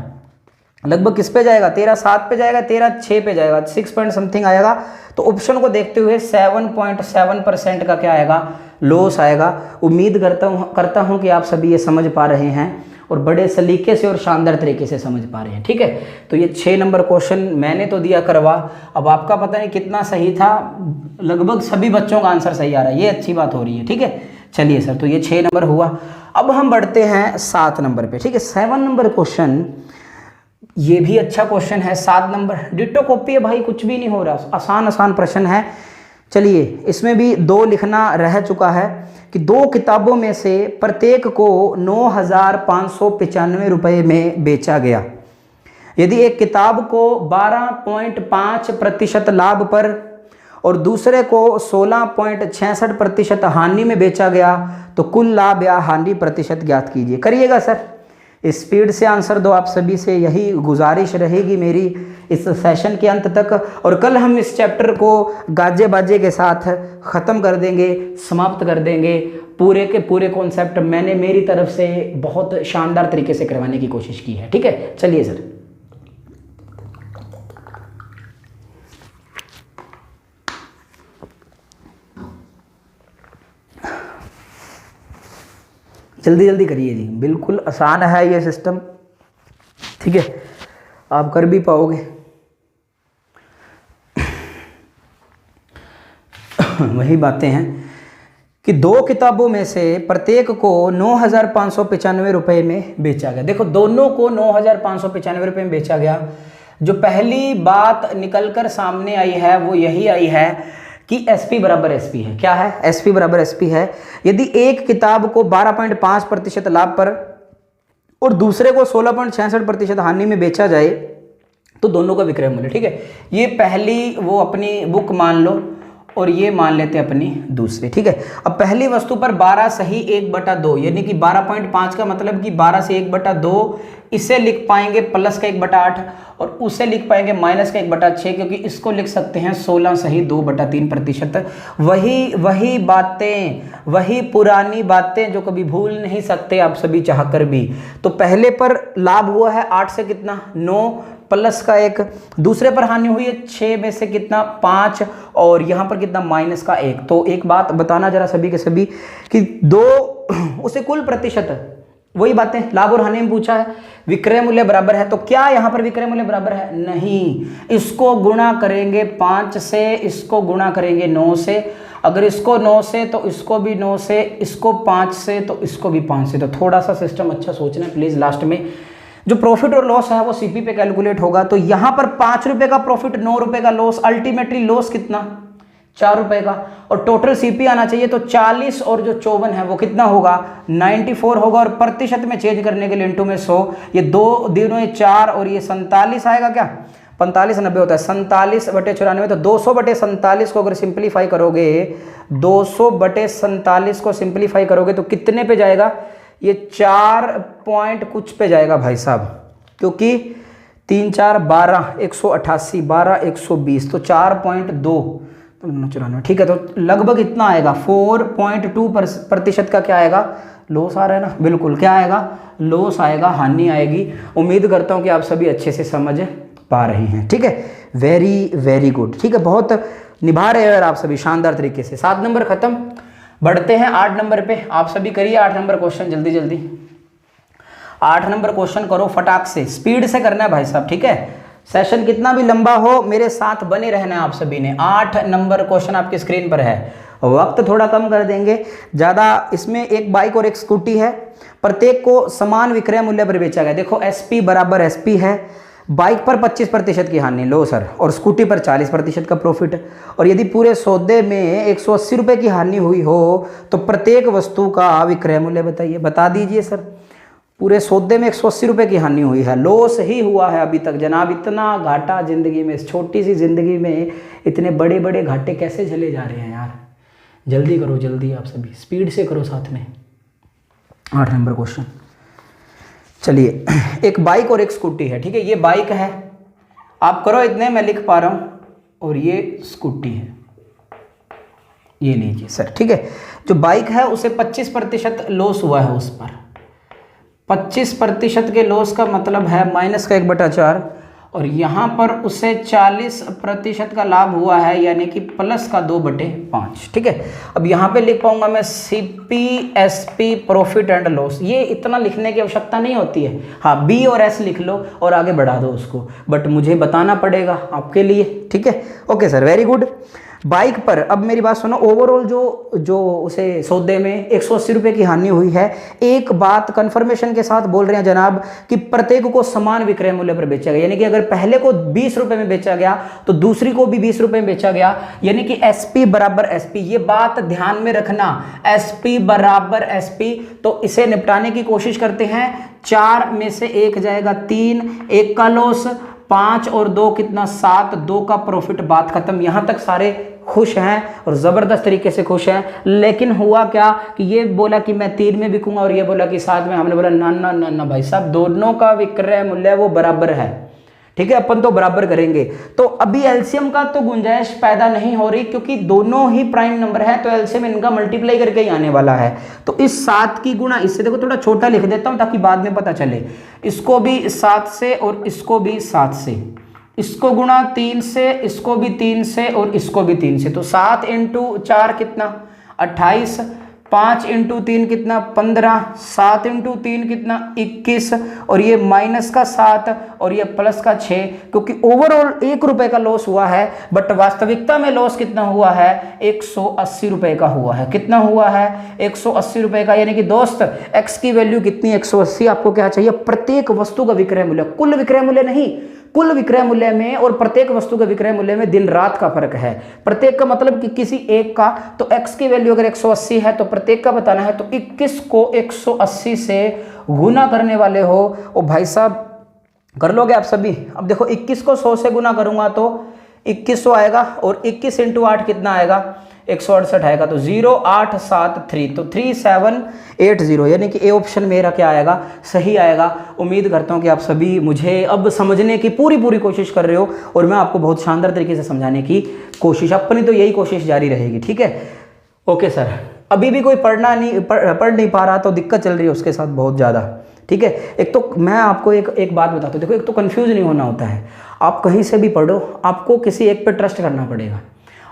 लगभग किस पे जाएगा? 13 7 पे जाएगा, 13 6 पे जाएगा, 6 पॉइंट समथिंग आएगा। तो ऑप्शन को देखते हुए 7.7% का क्या आएगा? लॉस आएगा। उम्मीद करता हूँ कि आप सभी ये समझ पा रहे हैं और बड़े सलीके से और शानदार तरीके से समझ पा रहे हैं, ठीक है। तो ये 6 नंबर क्वेश्चन मैंने तो दिया करवा, अब आपका पता नहीं कितना सही था, लगभग सभी बच्चों का आंसर सही आ रहा है, ये अच्छी बात हो रही है, ठीक है। चलिए सर, तो ये 6 नंबर हुआ। अब हम बढ़ते हैं 7 नंबर पे, ठीक है। 7 नंबर क्वेश्चन, ये भी अच्छा क्वेश्चन है। 7 नंबर डिटो कॉपी है भाई, कुछ भी नहीं हो रहा, आसान प्रश्न है। चलिए, इसमें भी 2 लिखना रह चुका है कि 2 किताबों में से प्रत्येक को 9,595 रुपये में बेचा गया। यदि एक किताब को 12.5% लाभ पर और दूसरे को 16.66% हानि में बेचा गया, तो कुल लाभ या हानि प्रतिशत ज्ञात कीजिए। करिएगा सर, स्पीड से आंसर दो, आप सभी से यही गुजारिश रहेगी मेरी इस सेशन के अंत तक। और कल हम इस चैप्टर को गाजे बाजे के साथ ख़त्म कर देंगे, समाप्त कर देंगे। पूरे के पूरे कॉन्सेप्ट मैंने मेरी तरफ से बहुत शानदार तरीके से करवाने की कोशिश की है, ठीक है। चलिए सर, जल्दी जल्दी करिए जी, बिल्कुल आसान है ये सिस्टम, ठीक है, आप कर भी पाओगे। वही बातें हैं कि 2 किताबों में से प्रत्येक को 9,595 रुपये में बेचा गया। देखो, दोनों को 9,595 रुपये में बेचा गया। जो पहली बात निकलकर सामने आई है वो यही आई है कि SP बराबर SP है। क्या है? SP बराबर SP है। यदि एक किताब को 12.5% लाभ पर और दूसरे को 16.66% हानि में बेचा जाए, तो दोनों का विक्रय मूल्य, ठीक है। ये पहली वो अपनी बुक मान लो और ये मान लेते हैं अपनी दूसरी, ठीक है। अब पहली वस्तु पर 12 सही 1/2, यानी कि 12.5 का मतलब कि 12 से 1/2, इसे लिख पाएंगे प्लस का 1/8 और उसे लिख पाएंगे माइनस का 1/6, क्योंकि इसको लिख सकते हैं 16 सही 2/3%। वही बातें, वही पुरानी बातें जो कभी भूल नहीं सकते आप सभी चाहकर भी। तो पहले पर लाभ हुआ है 8 से कितना? 9 प्लस का 1, दूसरे पर हानि हुई है 6 में से कितना? 5, और यहाँ पर कितना? माइनस का 1। तो एक बात बताना जरा सभी के सभी कि 2 उसे कुल प्रतिशत, वही बातें लाभ और हानि में पूछा है, विक्रय मूल्य बराबर है, तो क्या यहाँ पर विक्रय मूल्य बराबर है? नहीं। इसको गुणा करेंगे 5 से, इसको गुणा करेंगे 9 से, अगर इसको 9 से तो इसको भी 9 से, इसको 5 से तो इसको भी 5 से। तो थोड़ा सा सिस्टम अच्छा सोचना है प्लीज़ लास्ट में। जो प्रॉफिट और लॉस है वो सीपी पे कैलकुलेट होगा। तो यहां पर 5 रुपए का प्रॉफिट, 9 रुपए का लॉस, अल्टीमेटली लॉस कितना, 4 रुपए का। और टोटल सीपी आना चाहिए तो 40 और जो 54 है वो कितना होगा, 94 होगा। और प्रतिशत में चेंज करने के लिए इंटू में 100, ये 2 दिनों 4 और ये 47 आएगा क्या, 45 90 होता है, 47/94। तो 200/47 को अगर सिंप्लीफाई करोगे, 200/47 को सिंप्लीफाई करोगे तो कितने पे जाएगा, ये 4 पॉइंट कुछ पे जाएगा भाई साहब, क्योंकि 3 4 12 188 12 120 तो 4.2 94, ठीक है। तो लगभग इतना आएगा, 4.2% का क्या आएगा, लॉस आ रहा है ना, बिल्कुल क्या आएगा, लॉस आएगा, हानि आएगी। उम्मीद करता हूं कि आप सभी अच्छे से समझ पा रहे हैं, ठीक है। वेरी वेरी गुड, ठीक है, बहुत निभा रहे हैं आप सभी शानदार तरीके से। 7 नंबर खत्म, बढ़ते हैं 8 नंबर पे। आप सभी करिए 8 नंबर क्वेश्चन जल्दी जल्दी। 8 नंबर क्वेश्चन करो फटाक से, स्पीड से करना है भाई साहब, ठीक है। सेशन कितना भी लंबा हो मेरे साथ बने रहना है आप सभी ने। 8 नंबर क्वेश्चन आपकी स्क्रीन पर है, वक्त थोड़ा कम कर देंगे ज़्यादा। इसमें एक बाइक और एक स्कूटी है, प्रत्येक को समान विक्रय मूल्य पर बेचा गया। देखो SP बराबर SP है, बाइक पर 25% की हानि, लो सर, और स्कूटी पर 40% का प्रॉफिट। और यदि पूरे सौदे में 180 रुपये की हानि हुई हो तो प्रत्येक वस्तु का विक्रय मूल्य बताइए, बता दीजिए सर। पूरे सौदे में 180 रुपये की हानि हुई है, लॉस ही हुआ है अभी तक जनाब। इतना घाटा ज़िंदगी में, इस छोटी सी ज़िंदगी में इतने बड़े बड़े घाटे कैसे झेले जा रहे हैं यार। जल्दी करो जल्दी, आप सभी स्पीड से करो साथ में। 8 नंबर क्वेश्चन, चलिए। एक बाइक और एक स्कूटी है, ठीक है। ये बाइक है, आप करो इतने, मैं लिख पा रहा हूँ, और ये स्कूटी है, ये लीजिए सर, ठीक है। जो बाइक है उसे 25% लॉस हुआ है, उस पर 25% के लॉस का मतलब है माइनस का 1/4, और यहाँ पर उसे 40% का लाभ हुआ है, यानी कि प्लस का 2/5, ठीक है। अब यहाँ पे लिख पाऊंगा मैं CPSP प्रॉफिट एंड लॉस, ये इतना लिखने की आवश्यकता नहीं होती है। हाँ, B और S लिख लो और आगे बढ़ा दो उसको, बट मुझे बताना पड़ेगा आपके लिए, ठीक है। Okay sir, very good. Bike पर अब मेरी बात सुनो, ओवरऑल जो उसे सौदे में 180 रुपये की हानि हुई है। एक बात कंफर्मेशन के साथ बोल रहे हैं जनाब कि प्रत्येक को समान विक्रय मूल्य पर बेचा गया, यानी कि अगर पहले को 20 रुपये में बेचा गया तो दूसरी को भी 20 रुपये में बेचा गया, यानी कि SP बराबर SP। ये बात ध्यान में रखना, SP बराबर SP। तो इसे निपटाने की कोशिश करते हैं। 4 में से 1 जाएगा 3, 1 का लॉस, 5 और 2 कितना, 7, 2 का प्रॉफिट, बात खत्म। यहां तक सारे खुश हैं और जबरदस्त तरीके से खुश हैं। लेकिन हुआ क्या कि ये बोला कि मैं 3 में बिकूंगा और ये बोला कि 7 में। हमने बोला ना ना ना ना भाई साहब, दोनों का विक्रय मूल्य वो बराबर है, ठीक है, अपन तो बराबर करेंगे। तो अभी एलसीएम का तो गुंजाइश पैदा नहीं हो रही, क्योंकि दोनों ही प्राइम नंबर है, तो एलसीएम इनका मल्टीप्लाई करके ही आने वाला है। तो इस 7 की गुणा इससे, देखो थोड़ा छोटा लिख देता हूं ताकि बाद में पता चले। इसको भी 7 से और इसको भी 7 से, इसको गुणा 3 से, इसको भी 3 से और इसको भी 3 से। तो 7 × 4 कितना, 28, 5 × 3 कितना, 15, 7 × 3 कितना, 21, और ये माइनस का 7 और ये प्लस का 6, क्योंकि ओवरऑल 1 रुपए का लॉस हुआ है, बट वास्तविकता में लॉस कितना हुआ है, 180 रुपए का हुआ है। कितना हुआ है, 180 रुपए का। यानी कि दोस्त x की वैल्यू कितनी, 180। आपको क्या चाहिए, प्रत्येक वस्तु का विक्रय मूल्य, कुल विक्रय मूल्य नहीं, कुल विक्रय मूल्य में और प्रत्येक वस्तु के विक्रय मूल्य में दिन रात का फर्क है। प्रत्येक का मतलब कि किसी एक का, तो x की वैल्यू अगर 180 है तो प्रत्येक का बताना है, तो 21 को 180 से गुना करने वाले हो। ओ भाई साहब, कर लोगे आप सभी। अब देखो 21 को 100 से गुना करूंगा तो 2100 आएगा, और 21 × 8 कितना आएगा, 168 आएगा। तो 0873, तो 3780, यानी कि ए ऑप्शन मेरा क्या आएगा, सही आएगा। उम्मीद करता हूं कि आप सभी मुझे अब समझने की पूरी कोशिश कर रहे हो, और मैं आपको बहुत शानदार तरीके से समझाने की कोशिश, अपनी तो यही कोशिश जारी रहेगी, ठीक है। ओके सर, अभी भी कोई पढ़ नहीं पा रहा तो दिक्कत चल रही है उसके साथ बहुत ज़्यादा, ठीक है। एक तो मैं आपको एक बात बताता हूँ, देखो एक तो कंफ्यूज नहीं होना होता है। आप कहीं से भी पढ़ो, आपको किसी एक पे ट्रस्ट करना पड़ेगा।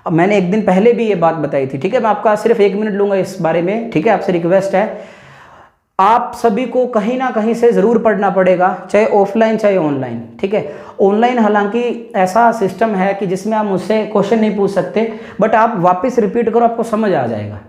अब मैंने एक दिन पहले भी ये बात बताई थी, ठीक है। मैं आपका सिर्फ 1 मिनट लूंगा इस बारे में, ठीक है। आपसे रिक्वेस्ट है, आप सभी को कहीं ना कहीं से ज़रूर पढ़ना पड़ेगा, चाहे ऑफलाइन चाहे ऑनलाइन, ठीक है। ऑनलाइन हालांकि ऐसा सिस्टम है कि जिसमें आप मुझसे क्वेश्चन नहीं पूछ सकते, बट आप वापस रिपीट करो, आपको समझ आ जाएगा।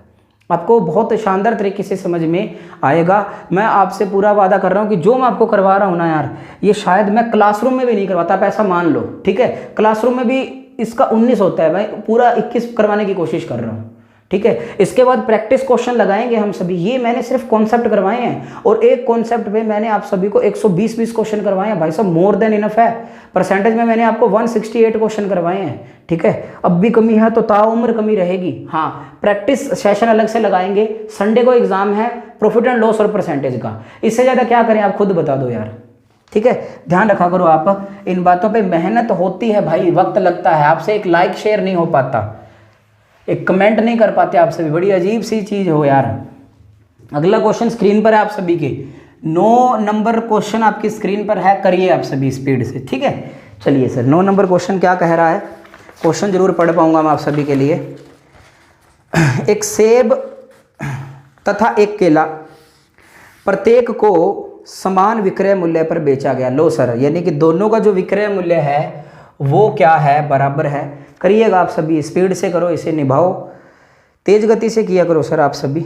आपको बहुत शानदार तरीके से समझ में आएगा। मैं आपसे पूरा वादा कर रहा हूँ कि जो मैं आपको करवा रहा हूँ ना यार, ये शायद मैं क्लासरूम में भी नहीं करवाता, आप ऐसा मान लो, ठीक है। क्लासरूम में भी इसका 19 होता है, मैं पूरा 21 करवाने की कोशिश कर रहा हूँ, ठीक है। इसके बाद प्रैक्टिस क्वेश्चन लगाएंगे हम सभी। ये मैंने सिर्फ कॉन्सेप्ट करवाए हैं और एक कॉन्सेप्ट पे मैंने आप सभी को 120 क्वेश्चन करवाए हैं। भाई साहब मोर देन इनफ है। परसेंटेज में मैंने आपको 168 क्वेश्चन करवाए हैं, ठीक है। अब भी कमी है तो ताउम्र कमी रहेगी। हाँ, प्रैक्टिस सेशन अलग से लगाएंगे। संडे को एग्जाम है प्रॉफिट एंड लॉस और परसेंटेज का। इससे ज़्यादा क्या करें आप खुद बता दो यार, ठीक है। ध्यान रखा करो आप इन बातों पे। मेहनत होती है भाई, वक्त लगता है। आपसे एक लाइक शेयर नहीं हो पाता, एक कमेंट नहीं कर पाते आप सभी, बड़ी अजीब सी चीज़ हो यार। अगला क्वेश्चन स्क्रीन पर है आप सभी के, 9 नंबर क्वेश्चन आपकी स्क्रीन पर है, करिए आप सभी स्पीड से, ठीक है। चलिए सर 9 नंबर क्वेश्चन क्या कह रहा है, क्वेश्चन जरूर पढ़ पाऊंगा मैं आप सभी के लिए। एक सेब तथा एक केला प्रत्येक को समान विक्रय मूल्य पर बेचा गया। लो सर, यानी कि दोनों का जो विक्रय मूल्य है वो क्या है, बराबर है। करिएगा आप सभी, स्पीड से करो, इसे निभाओ, तेज गति से किया करो सर आप सभी।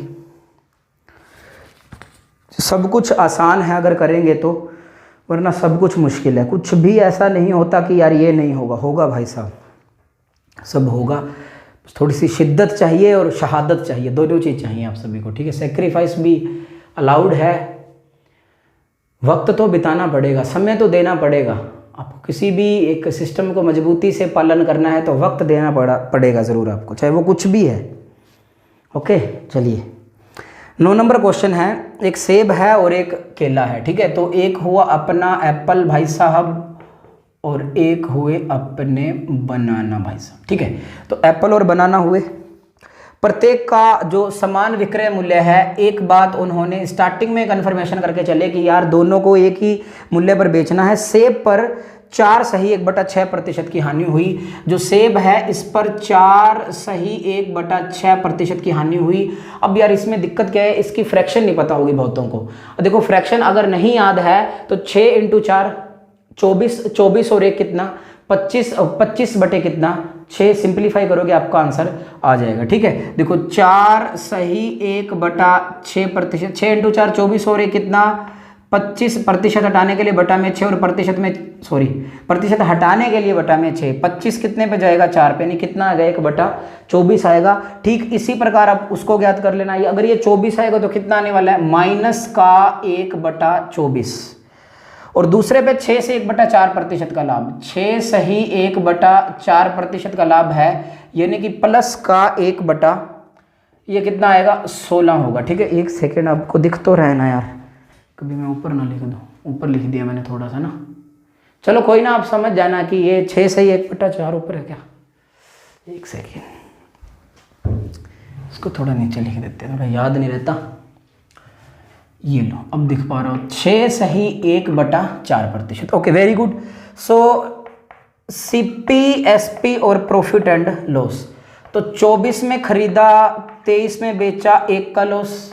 सब कुछ आसान है अगर करेंगे तो, वरना सब कुछ मुश्किल है। कुछ भी ऐसा नहीं होता कि यार ये नहीं होगा, होगा भाई साहब, सब होगा। थोड़ी सी शिद्दत चाहिए और शहादत चाहिए, दोनों चीज़ चाहिए आप सभी को, ठीक है। सेक्रीफाइस भी अलाउड है, वक्त तो बिताना पड़ेगा, समय तो देना पड़ेगा। आपको किसी भी एक सिस्टम को मजबूती से पालन करना है तो वक्त देना पड़ेगा ज़रूर आपको, चाहे वो कुछ भी है। ओके, चलिए 9 नंबर क्वेश्चन है, एक सेब है और एक केला है, ठीक है। तो एक हुआ अपना एप्पल भाई साहब और एक हुए अपने बनाना भाई साहब, ठीक है। तो एप्पल और बनाना हुए, प्रत्येक का जो समान विक्रय मूल्य है, एक बात उन्होंने स्टार्टिंग में कन्फर्मेशन करके चले कि यार दोनों को एक ही मूल्य पर बेचना है। सेब पर 4 सही 1/6% की हानि हुई। जो सेब है इस पर 4 सही 1/6% की हानि हुई। अब यार इसमें दिक्कत क्या है, इसकी फ्रैक्शन नहीं पता होगी बहुतों को। देखो फ्रैक्शन अगर नहीं याद है तो 6 × 4 24, 24 और 1 कितना 25, 25 बटे कितना 6, सिंप्लीफाई करोगे आपका आंसर आ जाएगा, ठीक है। देखो 4 सही 1/6%, 6 × 4 24 और 1 कितना 25, प्रतिशत हटाने के लिए बटा में 6 और प्रतिशत हटाने के लिए बटा में 6, 25 कितने पे जाएगा 4 पे, नहीं कितना आएगा 1/24 आएगा। ठीक इसी प्रकार आप उसको ज्ञात कर लेना। ये अगर ये 24 आएगा तो कितना आने वाला है, माइनस का 1/24 और दूसरे पे 6 से 1/4% का लाभ, 6 सही 1/4% का लाभ है, यानी कि प्लस का 1 ये कितना आएगा 16 होगा, ठीक है। एक सेकेंड आपको दिख तो रहे ना यार, कभी मैं ऊपर ना लिख दूँ, ऊपर लिख दिया मैंने थोड़ा सा ना, चलो कोई ना, आप समझ जाना कि ये 6 सही 1/4 ऊपर है क्या। एक सेकेंड, इसको थोड़ा नीचे लिख देते हैं, थोड़ा याद नहीं रहता। ये लो अब दिख पा रहा हो, 6 सही 1/4%। Okay, very good. So CP, SP और प्रॉफिट एंड लॉस, तो 24 में खरीदा, 23 में बेचा, 1 का लॉस,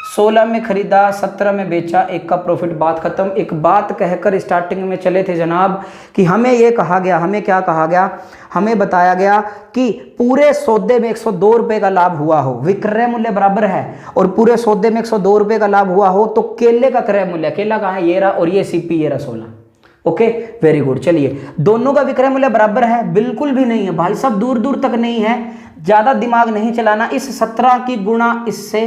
16 में खरीदा, 17 में बेचा, 1 का प्रॉफिट। बात खत्म। एक बात कहकर स्टार्टिंग में चले थे जनाब कि हमें ये कहा गया, हमें क्या कहा गया, हमें बताया गया कि पूरे सौदे में 102 रुपये का लाभ हुआ हो, विक्रय मूल्य बराबर है, और पूरे सौदे में 102 रुपये का लाभ हुआ हो, तो केले का क्रय मूल्य, केला कहाँ है, ये रहा, और ये सीपी ये रहा 16। Okay, very good. चलिए दोनों का विक्रय मूल्य बराबर है, बिल्कुल भी नहीं है भाई साहब, दूर दूर तक नहीं है। ज़्यादा दिमाग नहीं चलाना, इस 17 की गुणा इससे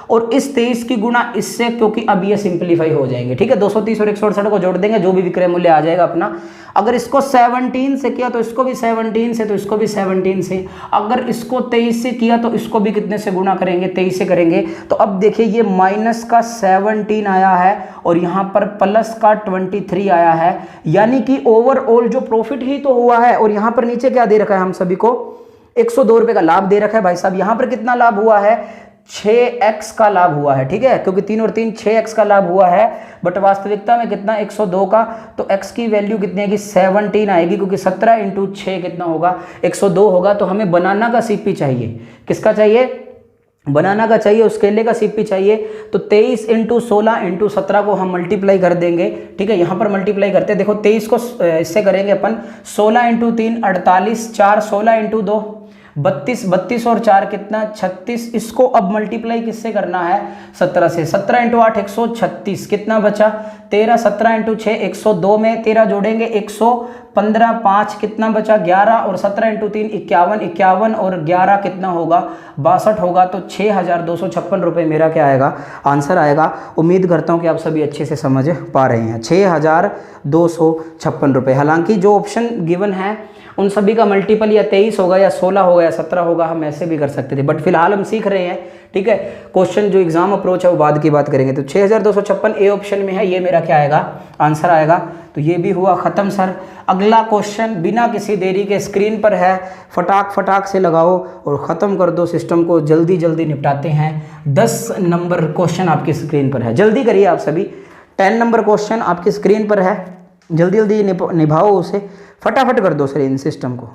और इस 23 की गुणा इससे, क्योंकि अब ये सिंप्लीफाई हो जाएंगे, ठीक है। 230 और 168 को जोड़ देंगे, जो भी विक्रय मूल्य आ जाएगा अपना। अगर इसको 17 से किया तो इसको भी 17 से, तो इसको भी 17 से। अगर इसको 23 से किया तो इसको भी कितने से गुणा करेंगे, 23 से करेंगे। तो अब देखिए ये माइनस का 17 आया है और यहाँ पर प्लस का 23 आया है, यानी कि ओवरऑल जो प्रॉफिट ही तो हुआ है। और यहाँ पर नीचे क्या दे रखा है हम सभी को, 102 रुपये का लाभ दे रखा है भाई साहब। यहाँ पर कितना लाभ हुआ है, 6x का लाभ हुआ है, ठीक है, क्योंकि 3 और 3 6x का लाभ हुआ है, बट वास्तविकता में कितना 102 का, तो x की वैल्यू कितनी आएगी 17 आएगी, क्योंकि 17 × 6 कितना होगा 102 होगा। तो हमें बनाना का सीपी चाहिए, किसका चाहिए, बनाना का चाहिए, उस केले का सीपी चाहिए। तो 23 × 16 × 17 को हम मल्टीप्लाई कर देंगे, ठीक है। यहाँ पर मल्टीप्लाई करते हैं, देखो 23 को इससे करेंगे अपन, 16 × 3 48, 4 16 × 2 32, 32 और 4 कितना 36। इसको अब मल्टीप्लाई किससे करना है 17 से। 17 इंटू 8 136 कितना बचा 13। 17 इंटू 6 102 में 13 जोड़ेंगे 115। 5 कितना बचा 11 और 17 इंटू 3 51। 51 और 11 कितना होगा 62 होगा। तो 6256 रुपये मेरा क्या आएगा आंसर आएगा। उम्मीद करता हूँ कि आप सभी अच्छे से समझ पा रहे हैं। 6256 रुपये। हालांकि जो ऑप्शन गिवन है उन सभी का मल्टीपल या 23 होगा या 16 होगा या 17 होगा, हम ऐसे भी कर सकते थे, बट फिलहाल हम सीख रहे हैं। ठीक है, क्वेश्चन जो एग्जाम अप्रोच है वो बाद की बात करेंगे। तो 6256 ए ऑप्शन में है, ये मेरा क्या आएगा आंसर आएगा। तो ये भी हुआ ख़त्म सर। अगला क्वेश्चन बिना किसी देरी के स्क्रीन पर है, फटाक से लगाओ और ख़त्म कर दो सिस्टम को, जल्दी जल्दी निपटाते हैं। 10 नंबर क्वेश्चन आपकी स्क्रीन पर है, जल्दी करिए आप सभी। 10 नंबर क्वेश्चन आपकी स्क्रीन पर है, जल्दी जल्दी निभाओ उसे, फटाफट कर दो सर इन सिस्टम को।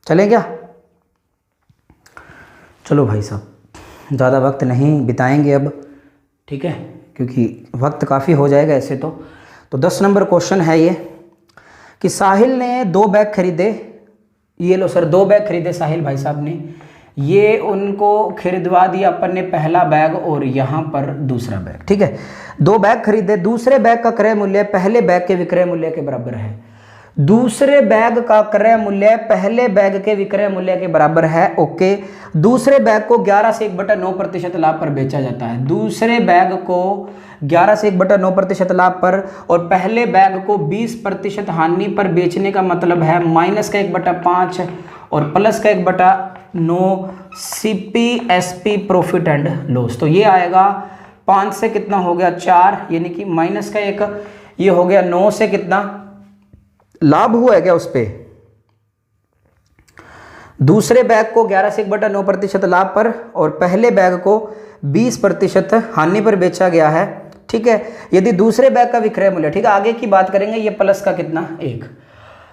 चलें क्या? चलो भाई साहब, ज़्यादा वक्त नहीं बिताएंगे अब, ठीक है, क्योंकि वक्त काफ़ी हो जाएगा ऐसे तो 10 नंबर क्वेश्चन है ये कि साहिल ने 2 बैग खरीदे। ये लो सर, 2 बैग खरीदे साहिल भाई साहब ने, ये उनको खरीदवा दिया अपन ने पहला बैग और यहाँ पर दूसरा बैग। ठीक है, 2 बैग खरीदे, दूसरे बैग का क्रय मूल्य पहले बैग के विक्रय मूल्य के बराबर है। दूसरे बैग का क्रय मूल्य पहले बैग के विक्रय मूल्य के बराबर है। ओके, दूसरे बैग को 11 से 1/9% लाभ पर बेचा जाता है। दूसरे बैग को 11 से 1/9% लाभ पर और पहले बैग को 20% हानि पर बेचने का मतलब है माइनस का 1/5 और प्लस का 1/9 CPSP प्रॉफिट एंड लॉस। तो ये आएगा 5 से कितना हो गया 4, यानी कि माइनस का 1, ये हो गया 9 से कितना लाभ हुआ है क्या उस पे। दूसरे बैग को 11 से 1/9% लाभ पर और पहले बैग को 20% हानि पर बेचा गया है। ठीक है, यदि दूसरे बैग का विक्रय मूल्य, ठीक है आगे की बात करेंगे, ये प्लस का कितना 1।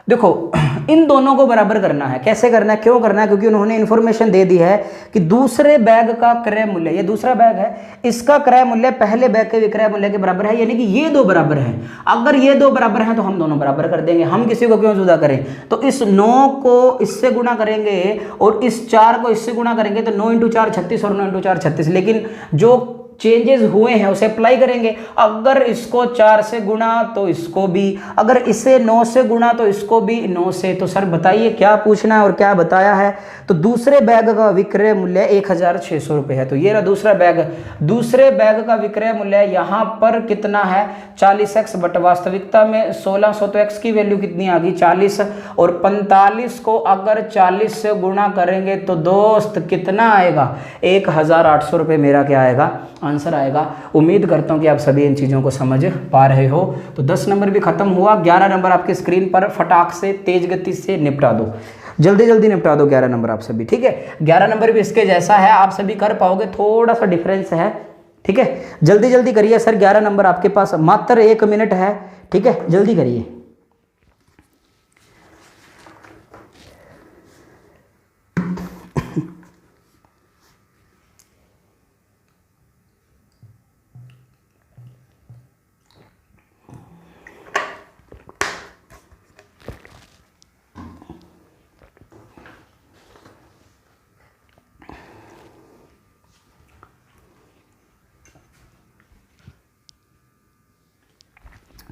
देखो इन दोनों को बराबर करना है। कैसे करना है, क्यों करना है, क्योंकि उन्होंने इंफॉर्मेशन दे दी है कि दूसरे बैग का क्रय मूल्य, ये दूसरा बैग है, इसका क्रय मूल्य पहले बैग के विक्रय मूल्य के बराबर है, यानी कि ये 2 बराबर हैं। अगर ये 2 बराबर हैं तो हम दोनों बराबर कर देंगे, हम किसी को क्यों जुदा करें। तो इस 9 को इससे गुणा करेंगे और इस 4 को इससे गुणा करेंगे, तो 9 × 4 36 और 9 × 4 36। लेकिन जो चेंजेस हुए हैं उसे अप्लाई करेंगे। अगर इसको 4 से गुणा तो इसको भी, अगर इसे 9 से गुणा तो इसको भी 9 से। तो सर बताइए क्या पूछना है और क्या बताया है। तो दूसरे बैग का विक्रय मूल्य 1600 रुपये है। तो ये रहा दूसरा बैग। दूसरे बैग का विक्रय मूल्य यहाँ पर कितना है 40x, बट वास्तविकता में 1600। तो x की वैल्यू कितनी आ गई 40 और 45 को अगर 40 से गुणा करेंगे तो दोस्त कितना आएगा 1800 रुपये मेरा क्या आएगा आंसर आएगा। उम्मीद करता हूं कि आप सभी इन चीज़ों को समझ पा रहे हो। तो 10 नंबर भी खत्म हुआ। 11 नंबर आपकी स्क्रीन पर, फटाक से तेज गति से निपटा दो, जल्दी जल्दी निपटा दो 11 नंबर आप सभी। ठीक है, 11 नंबर भी इसके जैसा है, आप सभी कर पाओगे, थोड़ा सा डिफरेंस है। ठीक है, जल्दी जल्दी करिए सर। 11 नंबर आपके पास मात्र 1 मिनट है। ठीक है, जल्दी करिए।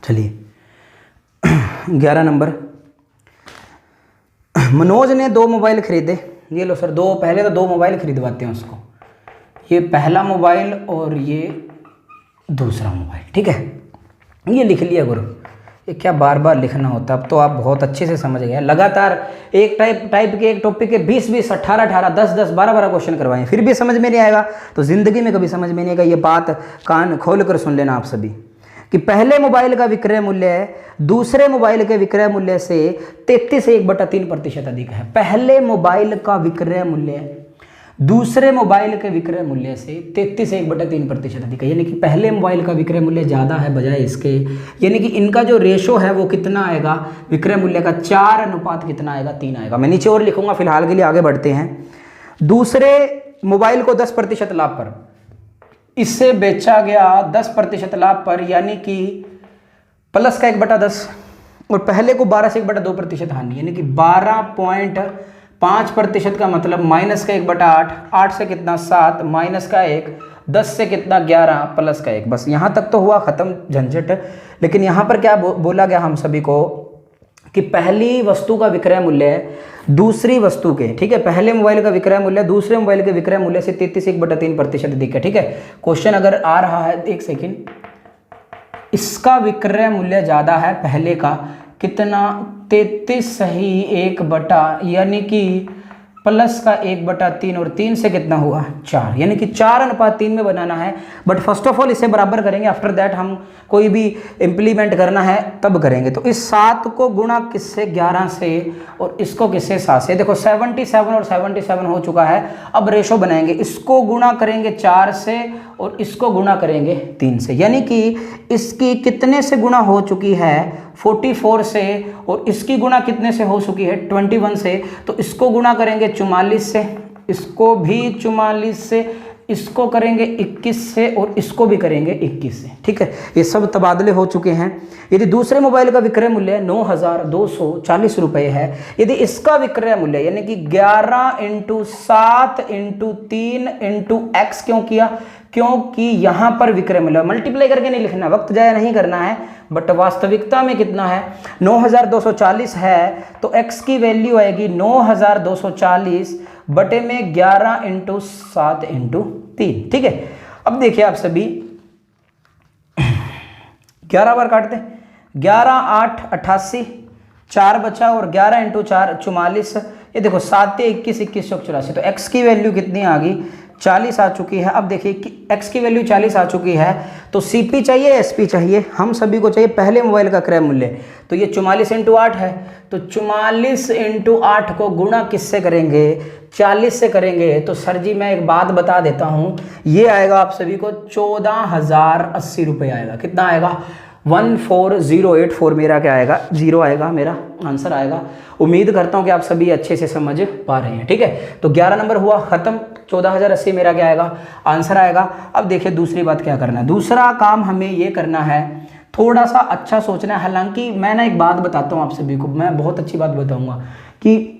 चलिए 11 नंबर, मनोज ने 2 मोबाइल खरीदे। ये लो सर, 2 पहले तो 2 मोबाइल खरीदवाते हैं उसको, ये पहला मोबाइल और ये दूसरा मोबाइल। ठीक है, ये लिख लिया गुरु, ये क्या बार बार लिखना होता। अब तो आप बहुत अच्छे से समझ गए। लगातार एक टाइप के एक टॉपिक के 20 18 10 12 क्वेश्चन करवाएं, फिर भी समझ में नहीं आएगा तो ज़िंदगी में कभी समझ में नहीं आएगा। ये बात कान खोल कर सुन लेना आप सभी। कि पहले मोबाइल का विक्रय मूल्य दूसरे मोबाइल के विक्रय मूल्य से 33.1/3% अधिक है। पहले मोबाइल का विक्रय मूल्य दूसरे मोबाइल के विक्रय मूल्य से 33.1/3% अधिक है, यानी कि पहले मोबाइल का विक्रय मूल्य ज़्यादा है बजाय इसके, यानी कि इनका जो रेशो है वो कितना आएगा, विक्रय मूल्य का 4 अनुपात कितना आएगा, 3 आएगा। मैं नीचे और लिखूंगा, फिलहाल के लिए आगे बढ़ते हैं। दूसरे मोबाइल को 10% लाभ पर इससे बेचा गया 10% लाभ पर, यानी कि प्लस का 1/10 और पहले को 12 से 1/2% हानि, यानी कि 12.5% का मतलब माइनस का 1/8, 8 से कितना 7, माइनस का 1, 10 से कितना 11, प्लस का 1। बस यहाँ तक तो हुआ ख़त्म झंझट। लेकिन यहाँ पर क्या बोला गया हम सभी को कि पहली वस्तु का विक्रय मूल्य दूसरी वस्तु के, ठीक है, पहले मोबाइल का विक्रय मूल्य दूसरे मोबाइल के विक्रय मूल्य से 33.3% अधिक है। ठीक है, क्वेश्चन अगर आ रहा है, एक सेकेंड, इसका विक्रय मूल्य ज़्यादा है पहले का, कितना 33 सही 1 यानी कि प्लस का 1/3 और 3 से कितना हुआ 4, यानी कि 4:3 में बनाना है। बट फर्स्ट ऑफ ऑल इसे बराबर करेंगे, आफ्टर दैट हम कोई भी इम्प्लीमेंट करना है तब करेंगे। तो इस 7 को गुणा किससे 11 से और इसको किससे 7 से। देखो 77 और 77 हो चुका है। अब रेशो बनाएंगे, इसको गुणा करेंगे 4 से और इसको गुणा करेंगे 3 से, यानी कि इसकी कितने से गुणा हो चुकी है 44 से और इसकी गुणा कितने से हो चुकी है 21 से। तो इसको गुणा करेंगे 44 से, इसको भी 44 से, इसको करेंगे 21 से और इसको भी करेंगे 21 से। ठीक है, ये सब तबादले हो चुके हैं। यदि दूसरे मोबाइल का विक्रय मूल्य 9,240 रुपये है, यदि इसका विक्रय मूल्य यानी कि 11 × 7 × 3 × x क्यों किया, क्योंकि यहां पर विक्रय मूल्य मल्टीप्लाई करके नहीं लिखना, वक्त जाया नहीं करना है, बट वास्तविकता में कितना है 9,240 है, तो x की वैल्यू आएगी 9,240 बटे में 11 × 7 × 3। ठीक है, अब देखिए आप सभी 11 बार काटते हैं, 11 8 88, 4 बचा और 11 × 4 44। ये देखो 7 21 21 84, तो x की वैल्यू कितनी आ गई 40 आ चुकी है। अब देखिए कि x की वैल्यू 40 आ चुकी है, तो CP चाहिए SP चाहिए, हम सभी को चाहिए पहले मोबाइल का क्रय मूल्य। तो ये 44 × 8 है, तो 44 × 8 को गुणा किससे करेंगे 40 से करेंगे। तो सर जी मैं एक बात बता देता हूँ, ये आएगा आप सभी को 14,080 रुपये आएगा। कितना आएगा 14084, मेरा क्या आएगा 0 आएगा, मेरा आंसर आएगा। उम्मीद करता हूं कि आप सभी अच्छे से समझ पा रहे हैं। ठीक है, तो 11 नंबर हुआ खत्म, 14,080 मेरा क्या आएगा आंसर आएगा। अब देखिए दूसरी बात क्या करना है, दूसरा काम हमें ये करना है, थोड़ा सा अच्छा सोचना है। हालांकि मैं ना एक बात बताता हूँ आप सभी को, मैं बहुत अच्छी बात बताऊंगा कि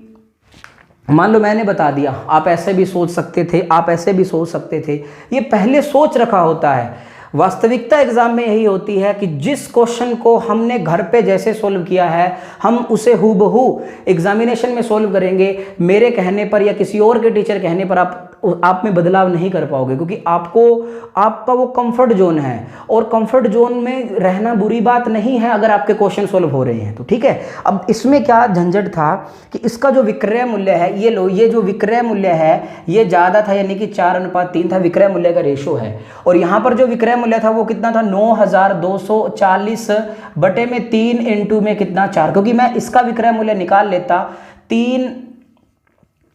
मान लो मैंने बता दिया, आप ऐसे भी सोच सकते थे, आप ऐसे भी सोच सकते थे, ये पहले सोच रखा होता है। वास्तविकता एग्जाम में यही होती है कि जिस क्वेश्चन को हमने घर पे जैसे सोल्व किया है, हम उसे हूबहू एग्जामिनेशन में सोल्व करेंगे। मेरे कहने पर या किसी और के टीचर कहने पर आप में बदलाव नहीं कर पाओगे, क्योंकि आपका वो कंफर्ट जोन है, और कंफर्ट जोन में रहना बुरी बात नहीं है अगर आपके क्वेश्चन सोल्व हो रहे हैं तो। ठीक है, अब इसमें क्या झंझट था कि इसका जो विक्रय मूल्य है, ये लो, ये जो विक्रय मूल्य है ये ज़्यादा था, यानी कि 4:3 था, विक्रय मूल्य का रेशो है। और यहाँ पर जो विक्रय मूल्य था वो कितना था 9,240 बटे में 3 × में कितना 4, क्योंकि मैं इसका विक्रय मूल्य निकाल लेता 3,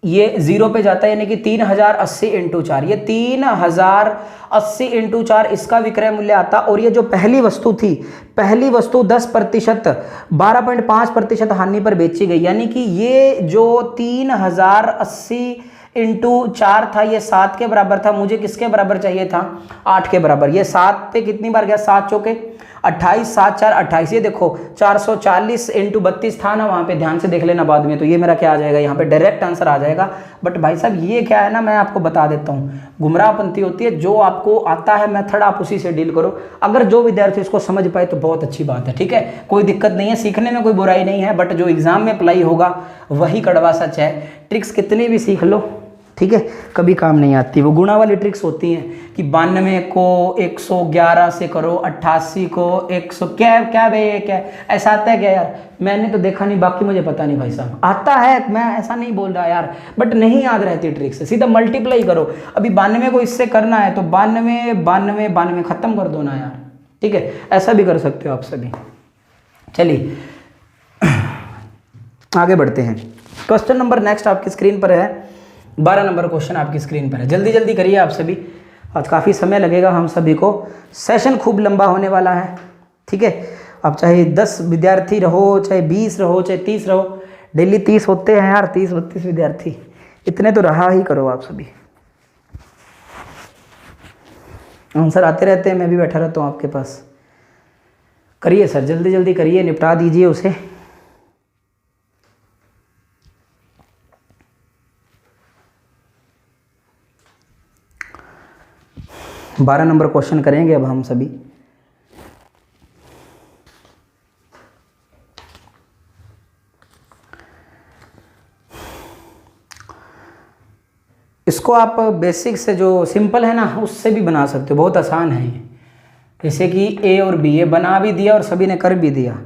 ये 0 पे जाता है, यानी कि 3,080 × 4, ये 3,080 × 4 इसका विक्रय मूल्य आता। और ये जो पहली वस्तु थी, पहली वस्तु 10% 12.5% हानि पर बेची गई, यानी कि ये जो 3,080 × 4 था ये 7 के बराबर था। मुझे किसके बराबर चाहिए था 8 के बराबर। ये 7 पे कितनी बार गया 7 चौके 28, 7 4 28, ये देखो 440 × 32 था ना, वहाँ पे ध्यान से देख लेना बाद में, तो ये मेरा क्या आ जाएगा यहाँ पे डायरेक्ट आंसर आ जाएगा। बट भाई साहब ये क्या है ना, मैं आपको बता देता हूँ, गुमराहपंथी होती है, जो आपको आता है मेथड आप उसी से डील करो। अगर जो विद्यार्थी इसको समझ पाए तो बहुत अच्छी बात है। ठीक है, कोई दिक्कत नहीं है, सीखने में कोई बुराई नहीं है, बट जो एग्जाम में अप्लाई होगा वही कड़वा सच है। ट्रिक्स कितनी भी सीख लो, ठीक है, कभी काम नहीं आती। वो गुणा वाली ट्रिक्स होती हैं कि 92 को 111 से करो, 88 को 100, क्या भाई ये क्या ऐसा आता है क्या यार, मैंने तो देखा नहीं, बाकी मुझे पता नहीं भाई साहब, आता है, मैं ऐसा नहीं बोल रहा यार, बट नहीं याद रहती ट्रिक्स, सीधा मल्टीप्लाई करो। अभी 92 को इससे करना है तो 92 92 92 खत्म कर दो ना यार, ठीक है, ऐसा भी कर सकते हो आप सभी। चलिए आगे बढ़ते हैं। क्वेश्चन नंबर नेक्स्ट आपकी स्क्रीन पर है, 12 नंबर क्वेश्चन आपकी स्क्रीन पर है। जल्दी जल्दी करिए आप सभी, आज काफ़ी समय लगेगा हम सभी को, सेशन खूब लंबा होने वाला है। ठीक है, अब चाहे 10 विद्यार्थी रहो, चाहे 20 रहो, चाहे 30 रहो, डेली 30 होते हैं यार, 30-32 विद्यार्थी, इतने तो रहा ही करो आप सभी। आंसर आते रहते हैं, मैं भी बैठा रहता हूँ आपके पास। करिए सर, जल्दी जल्दी करिए, निपटा दीजिए उसे। बारह नंबर क्वेश्चन करेंगे अब हम सभी। इसको आप बेसिक से, जो सिंपल है ना, उससे भी बना सकते हो, बहुत आसान है ये। जैसे कि ए और बी, ये बना भी दिया और सभी ने कर भी दिया।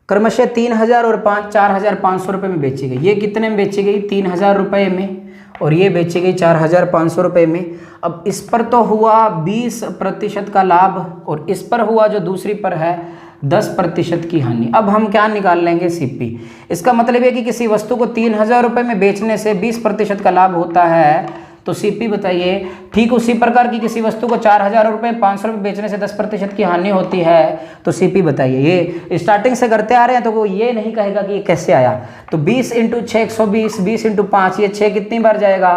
क्रमशः 3000 और 4500 रुपये में बेची गई। ये कितने में बेची गई? 3000 रुपये में, और ये बेची गई 4500 रुपये में। अब इस पर तो हुआ 20% का लाभ, और इस पर हुआ जो दूसरी पर है 10% की हानि। अब हम क्या निकाल लेंगे? सीपी। इसका मतलब है कि किसी वस्तु को 3000 रुपये में बेचने से 20% का लाभ होता है, तो सीपी बताइए। ठीक उसी प्रकार की किसी वस्तु को 4000 रुपये 500 रुपये बेचने से 10% की हानि होती है, तो सीपी बताइए। ये स्टार्टिंग से करते आ रहे हैं, तो वो ये नहीं कहेगा कि ये कैसे आया। तो 20 × 6 120, 20 × 5, ये 6 कितनी बार जाएगा?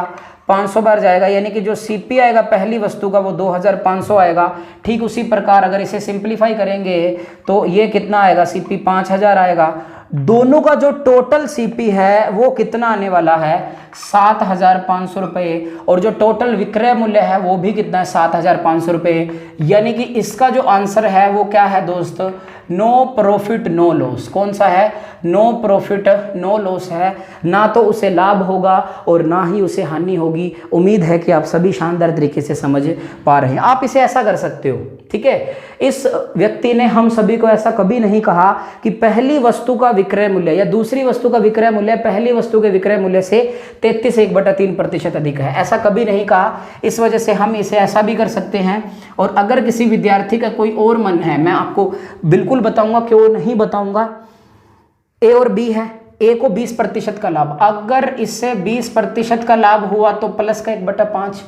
500 बार जाएगा, यानी कि जो सीपी आएगा पहली वस्तु का वो 2500 आएगा। ठीक उसी प्रकार अगर इसे सिंप्लीफाई करेंगे तो ये कितना आएगा? सीपी 5000 आएगा। दोनों का जो टोटल सीपी है वो कितना आने वाला है? 7500 रुपये, और जो टोटल विक्रय मूल्य है वो भी कितना है? 7500 रुपये। यानी कि इसका जो आंसर है वो क्या है दोस्त? No profit no loss. कौन सा है? नो प्रॉफिट नो लॉस है। ना तो उसे लाभ होगा और ना ही उसे हानि होगी। उम्मीद है कि आप सभी शानदार तरीके से समझ पा रहे हैं। आप इसे ऐसा कर सकते हो, ठीक है। इस व्यक्ति ने हम सभी को ऐसा कभी नहीं कहा कि पहली वस्तु का विक्रय मूल्य या दूसरी वस्तु का विक्रय मूल्य पहली वस्तु के विक्रय मूल्य से 33.1/3% अधिक है, ऐसा कभी नहीं कहा। इस वजह से हम इसे ऐसा भी कर सकते हैं। और अगर किसी विद्यार्थी का कोई और मन है, मैं आपको बिल्कुल बताऊंगा, क्यों नहीं बताऊंगा। ए और बी है, ए को 20% का लाभ, अगर इससे 20% का लाभ हुआ तो प्लस का 1/5,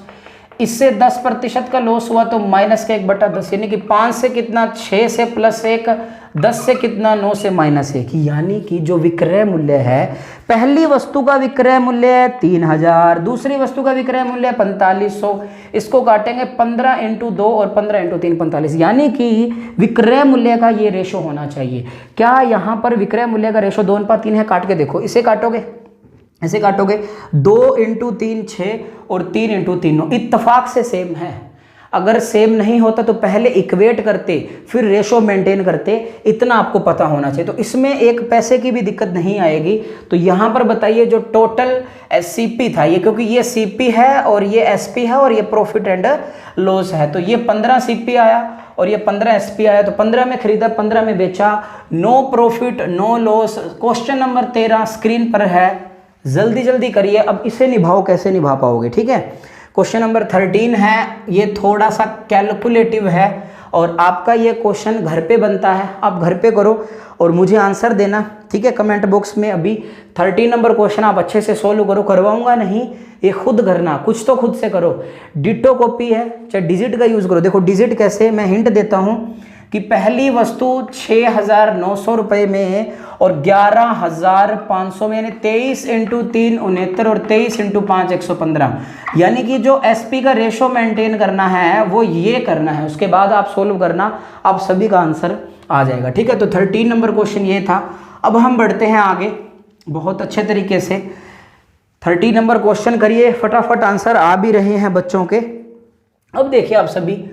इससे 10% का लॉस हुआ तो माइनस का 1/10, यानी कि 5 से कितना? 6 से +1, 10 से कितना? 9 से -1। यानी कि जो विक्रय मूल्य है, पहली वस्तु का विक्रय मूल्य है 3000, दूसरी वस्तु का विक्रय मूल्य है 4500। इसको काटेंगे 15 × 2 और 15 × 3 45, यानी कि विक्रय मूल्य का ये रेशो होना चाहिए। क्या यहाँ पर विक्रय मूल्य का रेशो 2:3 है? काट के देखो, इसे काटोगे, ऐसे काटोगे, 2 × 3 6 और 3 × 3 9, इत्तेफाक से सेम है। अगर सेम नहीं होता तो पहले इक्वेट करते, फिर रेशो मेंटेन करते, इतना आपको पता होना चाहिए। तो इसमें एक पैसे की भी दिक्कत नहीं आएगी। तो यहाँ पर बताइए जो टोटल सीपी था ये, क्योंकि ये सीपी है और ये एसपी है और ये प्रॉफिट एंड लॉस है, तो ये 15 सीपी आया और ये 15 एसपी आया। तो 15 में खरीदा, 15 में बेचा, no profit no loss. Question number 13 screen पर है, जल्दी जल्दी करिए। अब इसे निभाओ, कैसे निभा पाओगे? ठीक है, क्वेश्चन नंबर 13 है, ये थोड़ा सा कैलकुलेटिव है और आपका ये क्वेश्चन घर पे बनता है। आप घर पे करो और मुझे आंसर देना, ठीक है, कमेंट बॉक्स में। अभी 13 नंबर क्वेश्चन आप अच्छे से सोल्व करो, करवाऊंगा नहीं, ये खुद करना, कुछ तो खुद से करो। डिटो कॉपी है, चाहे डिजिट का यूज़ करो। देखो डिजिट कैसे, मैं हिंट देता हूँ कि पहली वस्तु 6900 रुपये में और 11500 में, यानी 23 × 3 69 और 23 × 5 115। यानी कि जो एसपी का रेशो मेंटेन करना है वो ये करना है, उसके बाद आप सोल्व करना, आप सभी का आंसर आ जाएगा। ठीक है, तो 13 नंबर क्वेश्चन ये था। अब हम बढ़ते हैं आगे बहुत अच्छे तरीके से। 13 नंबर क्वेश्चन करिए, फटाफट आंसर आ भी रहे हैं बच्चों के। अब देखिए आप सभी,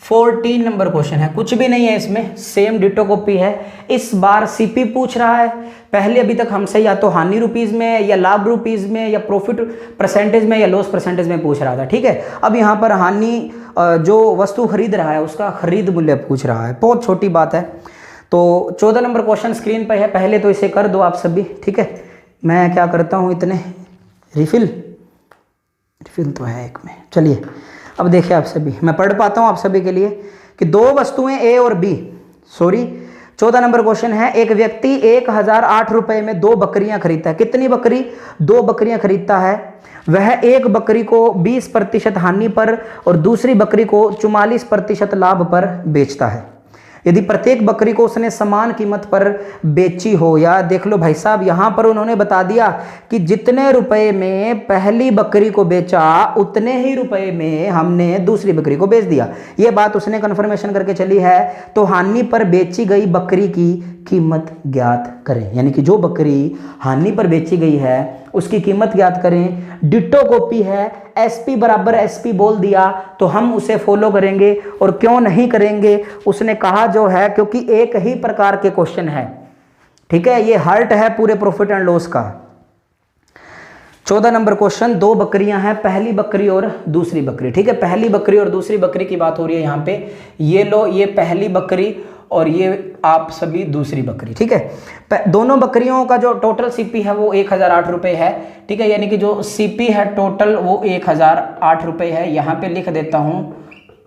14 नंबर क्वेश्चन है, कुछ भी नहीं है इसमें, सेम डिटो कॉपी है। इस बार सीपी पूछ रहा है। पहले अभी तक हमसे या तो हानि रुपीज़ में या लाभ रुपीज़ में या प्रॉफिट परसेंटेज में या लॉस परसेंटेज में पूछ रहा था। ठीक है, अब यहाँ पर हानि, जो वस्तु खरीद रहा है उसका खरीद मूल्य पूछ रहा है, बहुत छोटी बात है। तो 14 नंबर क्वेश्चन स्क्रीन पर है, पहले तो इसे कर दो आप सभी। ठीक है, मैं क्या करता हूँ, इतने रिफिल तो है एक में। चलिए अब देखिए आप सभी, मैं पढ़ पाता हूँ आप सभी के लिए। कि दो वस्तुएं ए और बी, सॉरी 14 नंबर क्वेश्चन है, एक व्यक्ति 1008 रुपए में 2 बकरियां खरीदता है। कितनी बकरी? 2 बकरियां खरीदता है। वह एक बकरी को 20% हानि पर और दूसरी बकरी को 44% लाभ पर बेचता है। यदि प्रत्येक बकरी को उसने समान कीमत पर बेची हो, या देख लो भाई साहब, यहां पर उन्होंने बता दिया कि जितने रुपए में पहली बकरी को बेचा उतने ही रुपए में हमने दूसरी बकरी को बेच दिया। यह बात उसने कंफर्मेशन करके चली है। तो हानि पर बेची गई बकरी की कीमत ज्ञात करें, यानी कि जो बकरी हानि पर बेची गई है उसकी कीमत ज्ञात करें। डिटो कॉपी है, एसपी बराबर एसपी बोल दिया तो हम उसे फॉलो करेंगे। और क्यों नहीं करेंगे? उसने कहा जो है क्योंकि एक ही प्रकार के क्वेश्चन है, ठीक है, ये हर्ट है पूरे प्रॉफिट एंड लॉस का। 14 नंबर क्वेश्चन, 2 बकरियां हैं, पहली बकरी और दूसरी बकरी, ठीक है, पहली बकरी और दूसरी बकरी की बात हो रही है यहाँ पे। ये लो, ये पहली बकरी और ये आप सभी दूसरी बकरी, ठीक है। दोनों बकरियों का जो टोटल सीपी है वो 1008 रुपए है, ठीक है, यानी कि जो सीपी है टोटल वो 1008 रुपए है। यहाँ पे लिख देता हूँ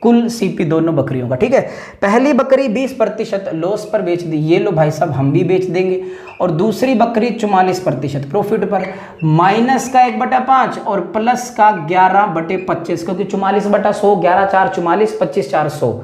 कुल सीपी दोनों बकरियों का, ठीक है। पहली बकरी 20% लॉस पर बेच दी, ये लो भाई साहब हम भी बेच देंगे। और दूसरी बकरी 44% प्रॉफिट पर, माइनस का 1/5 और प्लस का 11/25, क्योंकि 44/100, 11 4 44, 25 4 100।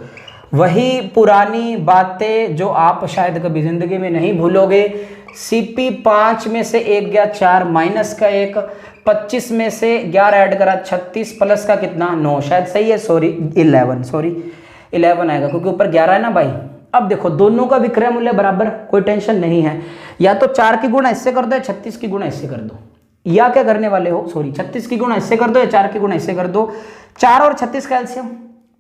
वही पुरानी बातें जो आप शायद कभी जिंदगी में नहीं भूलोगे। सीपी 5 में से 1 गया 4, माइनस का 1, 25 में से 11 ऐड करा 36, प्लस का कितना 9, शायद सही है, सॉरी 11 आएगा क्योंकि ऊपर 11 है ना भाई। अब देखो दोनों का विक्रय मूल्य बराबर, कोई टेंशन नहीं है। या तो 4 की गुणा इससे कर दो, 36 की गुणा इससे कर दो, या क्या करने वाले हो, सॉरी 36 की गुणा इससे कर दो या 4 की गुणा इससे कर दो। 4 और 36 का एलसीएम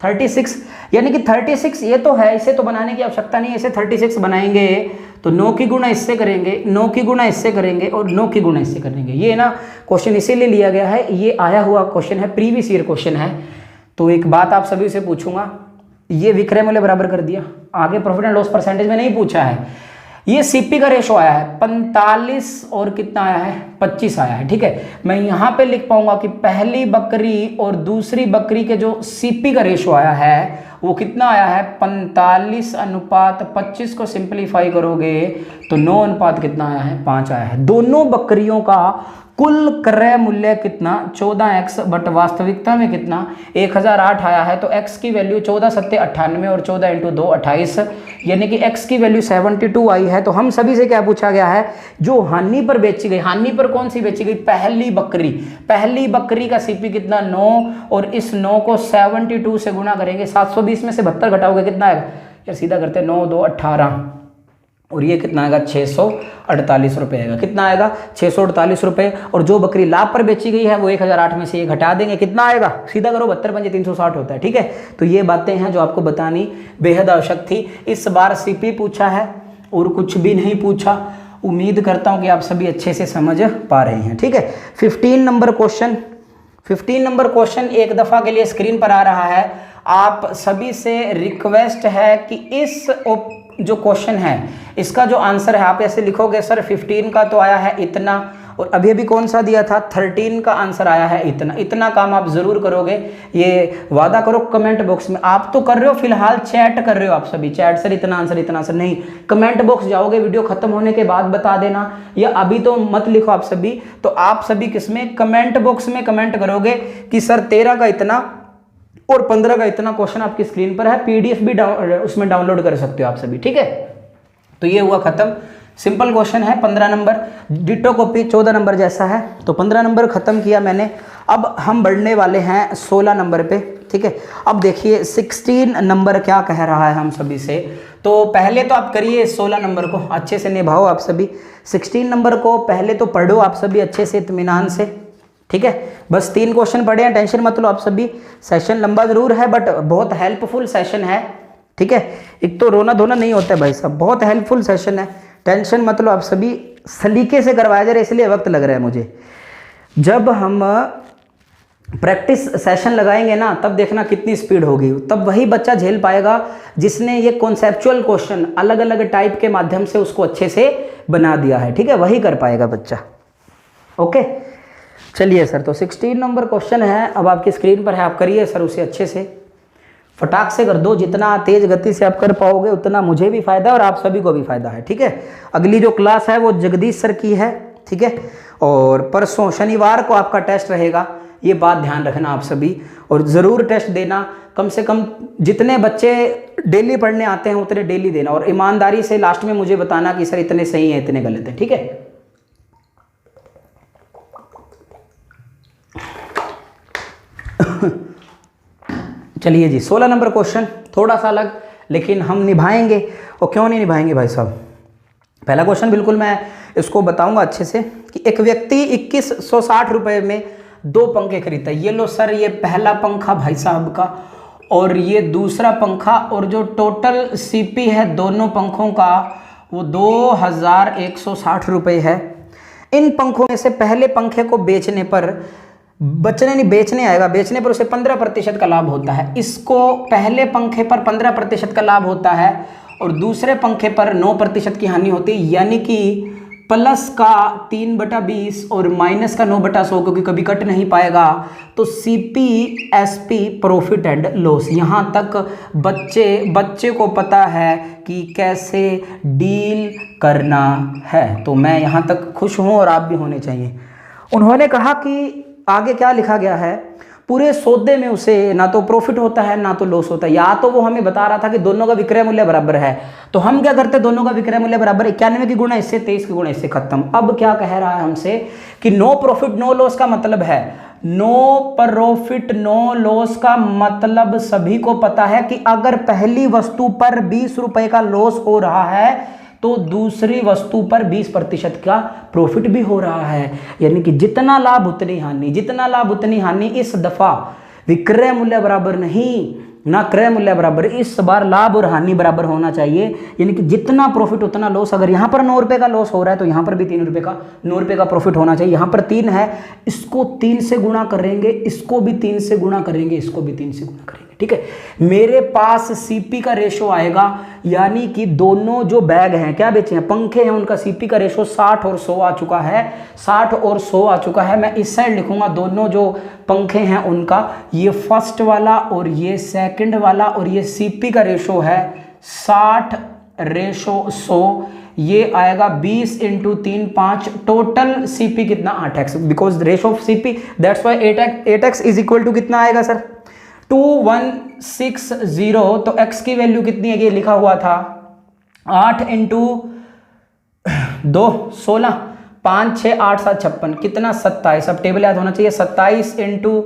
36, यानी कि 36 ये तो है, इसे तो बनाने की आवश्यकता नहीं है, इसे 36 बनाएंगे तो 9 की गुणा इससे करेंगे, 9 की गुणा इससे करेंगे और 9 की गुणा इससे करेंगे। ये ना क्वेश्चन इसीलिए लिया गया है, ये आया हुआ क्वेश्चन है, प्रीवियस ईयर क्वेश्चन है। तो एक बात आप सभी से पूछूंगा, ये विक्रय मूल्य बराबर कर दिया, आगे प्रॉफिट एंड लॉस परसेंटेज में नहीं पूछा है। ये सीपी का रेशो आया है 45 और कितना आया है 25 आया है, ठीक है। मैं यहां पे लिख पाऊंगा कि पहली बकरी और दूसरी बकरी के जो सीपी का रेशो आया है वो कितना आया है 45:25 को सिंपलीफाई करोगे तो 9 अनुपात कितना आया है 5 आया है। दोनों बकरियों का कुल क्रय मूल्य कितना 14x, बट वास्तविकता में कितना 1008 आया है। तो x की वैल्यू 14 7 98 और 14 × 2 28, यानी कि x की वैल्यू 72 आई है। तो हम सभी से क्या पूछा गया है, जो हानि पर बेची गई, हानि पर कौन सी बेची गई, पहली बकरी, पहली बकरी का सीपी कितना 9 और इस 9 को 72 से गुणा करेंगे, 720 में से 72 घटाओगे कितना आएगा यार, सीधा करते 9 2 18 और ये कितना आएगा 648 रुपये आएगा। कितना आएगा 648 रुपये। और जो बकरी लाभ पर बेची गई है वो 1008 में से ये घटा देंगे, कितना आएगा, सीधा करो 72 पंजे 360 होता है, ठीक है। तो ये बातें हैं जो आपको बतानी बेहद आवश्यक थी। इस बार सीपी पूछा है और कुछ भी नहीं पूछा। उम्मीद करता हूँ कि आप सभी अच्छे से समझ पा रहे हैं, ठीक है। 15 नंबर क्वेश्चन एक दफ़ा के लिए स्क्रीन पर आ रहा है। आप सभी से रिक्वेस्ट है कि इस जो क्वेश्चन है इसका जो आंसर है आप ऐसे लिखोगे, सर 15 का तो आया है इतना और अभी अभी कौन सा दिया था 13 का आंसर आया है इतना। इतना काम आप जरूर करोगे, ये वादा करो कमेंट बॉक्स में। आप तो कर रहे हो फिलहाल, चैट कर रहे हो आप सभी, चैट सर इतना आंसर नहीं, कमेंट बॉक्स जाओगे वीडियो खत्म होने के बाद बता देना, या अभी तो मत लिखो आप सभी। तो आप सभी किसमें, कमेंट बॉक्स में कमेंट करोगे कि सर 13 का इतना और 15 का इतना। क्वेश्चन आपकी स्क्रीन पर है, पीडीएफ भी उसमें डाउनलोड कर सकते हो आप सभी, ठीक है। तो ये हुआ खत्म, सिंपल क्वेश्चन है। 15 नंबर डिटो कॉपी 14 नंबर जैसा है, तो 15 नंबर खत्म किया मैंने। अब हम बढ़ने वाले हैं 16 नंबर पे, ठीक है। अब देखिए 16 नंबर क्या कह रहा है हम सभी से। तो पहले तो आप करिए 16 नंबर को अच्छे से निभाओ आप सभी। 16 नंबर को पहले तो पढ़ो आप सभी अच्छे से, इत्मीनान से, ठीक है। बस 3 क्वेश्चन पढ़े हैं, टेंशन मत लो आप सभी। सेशन लंबा जरूर है बट बहुत हेल्पफुल सेशन है, ठीक है। एक तो रोना धोना नहीं होता है भाई साहब, बहुत हेल्पफुल सेशन है, टेंशन मत लो आप सभी। सलीके से करवाया जा रहा है इसलिए वक्त लग रहा है मुझे। जब हम प्रैक्टिस सेशन लगाएंगे ना तब देखना कितनी स्पीड होगी, तब वही बच्चा झेल पाएगा जिसने ये कॉन्सेप्चुअल क्वेश्चन अलग अलग टाइप के माध्यम से उसको अच्छे से बना दिया है, ठीक है, वही कर पाएगा बच्चा। ओके चलिए सर, तो 16 नंबर क्वेश्चन है, अब आपकी स्क्रीन पर है, आप करिए सर उसे अच्छे से। फटाक से कर दो, जितना तेज गति से आप कर पाओगे उतना मुझे भी फायदा है और आप सभी को भी फायदा है, ठीक है। अगली जो क्लास है वो जगदीश सर की है, ठीक है। और परसों शनिवार को आपका टेस्ट रहेगा, ये बात ध्यान रखना आप सभी, और ज़रूर टेस्ट देना। कम से कम जितने बच्चे डेली पढ़ने आते हैं उतने डेली देना, और ईमानदारी से लास्ट में मुझे बताना कि सर इतने सही हैं इतने गलत हैं, ठीक है। चलिए जी, 16 नंबर क्वेश्चन थोड़ा सा अलग, लेकिन हम निभाएंगे। और क्यों नहीं निभाएंगे भाई साहब। पहला क्वेश्चन बिल्कुल मैं इसको बताऊंगा अच्छे से कि एक व्यक्ति 2160 रुपये में 2 पंखे खरीदता है। ये लो सर, ये पहला पंखा भाई साहब का और ये दूसरा पंखा, और जो टोटल सीपी है दोनों पंखों का वो 2160 रुपये है। इन पंखों में से पहले पंखे को बेचने पर बेचने आएगा, बेचने पर उसे 15% का लाभ होता है। इसको पहले पंखे पर 15% का लाभ होता है और दूसरे पंखे पर 9% की हानि होती है, यानी कि प्लस का 3/20 और माइनस का 9/100, क्योंकि कभी कट नहीं पाएगा। तो CPSP प्रॉफिट एंड लॉस, यहाँ तक बच्चे को पता है कि कैसे डील करना है। तो मैं यहाँ तक खुश हूँ और आप भी होने चाहिए। उन्होंने कहा कि आगे क्या लिखा गया है, पूरे सौदे में उसे ना तो प्रॉफिट होता है ना तो लॉस होता है। या तो वो हमें बता रहा था कि दोनों का विक्रय मूल्य बराबर है, तो हम क्या करते, दोनों का विक्रय मूल्य बराबर, 91 की गुणा इससे 23 की गुणा इससे खत्म। अब क्या कह रहा है हमसे कि नो प्रॉफिट नो लॉस का मतलब है, नो प्रॉफिट नो लॉस का मतलब सभी को पता है कि अगर पहली वस्तु पर 20 रुपए का लॉस हो रहा है तो दूसरी वस्तु पर 20% का प्रॉफिट भी हो रहा है। यानी कि जितना लाभ उतनी हानि, जितना लाभ उतनी हानि। इस दफा विक्रय मूल्य बराबर नहीं ना क्रय मूल्य बराबर, इस बार लाभ और हानि बराबर होना चाहिए। यानी कि जितना प्रॉफिट उतना लॉस। अगर यहाँ पर 9 रुपये का लॉस हो रहा है तो यहाँ पर भी 3 रुपये का 9 रुपये का प्रॉफिट होना चाहिए। यहाँ पर 3 है, इसको 3 से गुणा करेंगे, इसको भी 3 से गुणा करेंगे, इसको भी 3 से गुणा करेंगे, ठीक है। मेरे पास सीपी का रेशो आएगा, यानी कि दोनों जो बैग हैं, क्या बेचे हैं, पंखे हैं, उनका सीपी का रेशो 60 और 100 आ चुका है, 60 और 100 आ चुका है। मैं इस साइड लिखूंगा दोनों जो पंखे हैं उनका, ये फर्स्ट वाला और ये सेकंड वाला, और ये सीपी का रेशो है 60/100। ये आएगा 20 × 3 5, टोटल सीपी कितना 8x, because ratio of CP, that's why 8x is equal to कितना आएगा सर 2160। तो x की वैल्यू कितनी है, ये लिखा हुआ था 8 × 2 16, 5 6 8 7 56, कितना 27। अब टेबल याद होना चाहिए, 27 ×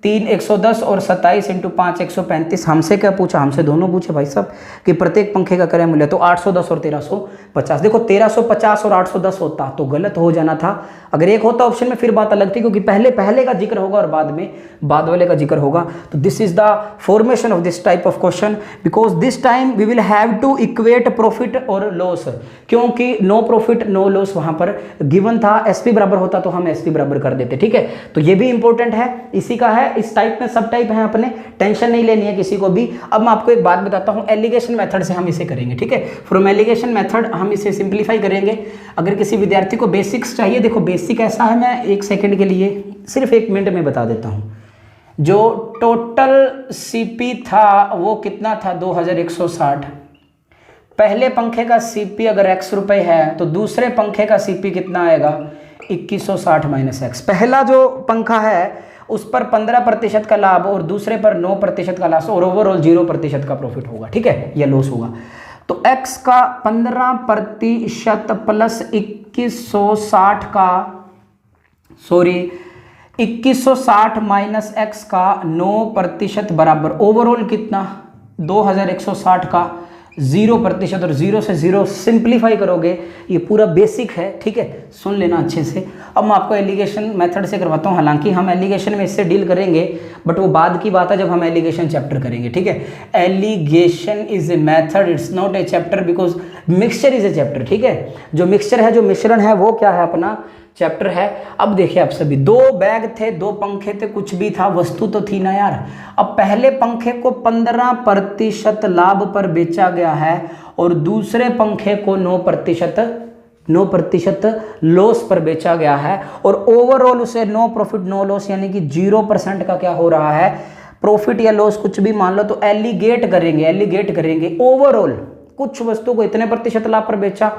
3 110 और 27 × 5 135। हमसे क्या पूछा, हमसे दोनों पूछे भाई साहब कि प्रत्येक पंखे का क्रय मूल्य, तो 810 और 1350। देखो 1350 और 810 होता तो गलत हो जाना था। अगर एक होता ऑप्शन में फिर बात अलग थी, क्योंकि पहले का जिक्र होगा और बाद में बाद वाले का जिक्र होगा। तो this is the formation of this type of question, because this time we will have to equate profit और लॉस, क्योंकि नो प्रॉफिट नो लॉस वहां पर गिवन था। SP बराबर होता तो हम SP बराबर कर देते, ठीक है। तो ये भी इंपॉर्टेंट है, इसी का है। इस टाइप में सब टाइप है अपने, टेंशन नहीं लेनी है किसी को भी। अब मैं आपको एक बात बताता हूं, एलिगेशन मेथड से हम इसे करेंगे, ठीक है। फ्रॉम एलिगेशन मेथड हम इसे सिंप्लीफाई करेंगे। अगर किसी विद्यार्थी को बेसिक्स चाहिए, देखो बेसिक ऐसा है, मैं 1 सेकंड के लिए सिर्फ 1 मिनट में बता देता हूं। जो टोटल सीपी था वो कितना था 2160। पहले पंखे का सीपी अगर x रुपए है तो दूसरे पंखे का सीपी कितना आएगा 2160 - x। पहला जो पंखा है उस पर 15% का लाभ और दूसरे पर 9% का लॉस, और ओवरऑल 0% का प्रॉफिट होगा, ठीक है, या लॉस होगा। तो x का 15% प्लस 2160 का 2160 - x का 9% बराबर ओवरऑल कितना 2160 का 0%, और 0 से 0 सिंप्लीफाई करोगे। ये पूरा बेसिक है, ठीक है, सुन लेना अच्छे से। अब मैं आपको एलिगेशन मेथड से करवाता हूँ। हालांकि हम एलिगेशन में इससे डील करेंगे, बट वो बाद की बात है जब हम एलिगेशन चैप्टर करेंगे, ठीक है। Alligation is a method, it's not a chapter, because mixture is a chapter, ठीक है। जो मिक्सचर है, जो मिश्रण है, वो क्या है, अपना चैप्टर है। अब देखिए आप सभी, 2 बैग थे, 2 पंखे थे, कुछ भी था, वस्तु तो थी ना यार। अब पहले पंखे को 15% लाभ पर बेचा गया है और दूसरे पंखे को 9% लॉस पर बेचा गया है, और ओवरऑल उसे नो प्रॉफिट नो लॉस यानी कि 0% का क्या हो रहा है प्रॉफिट या लॉस कुछ भी मान लो, तो एलिगेट करेंगे ओवरऑल। कुछ वस्तु को इतने प्रतिशत लाभ पर बेचा,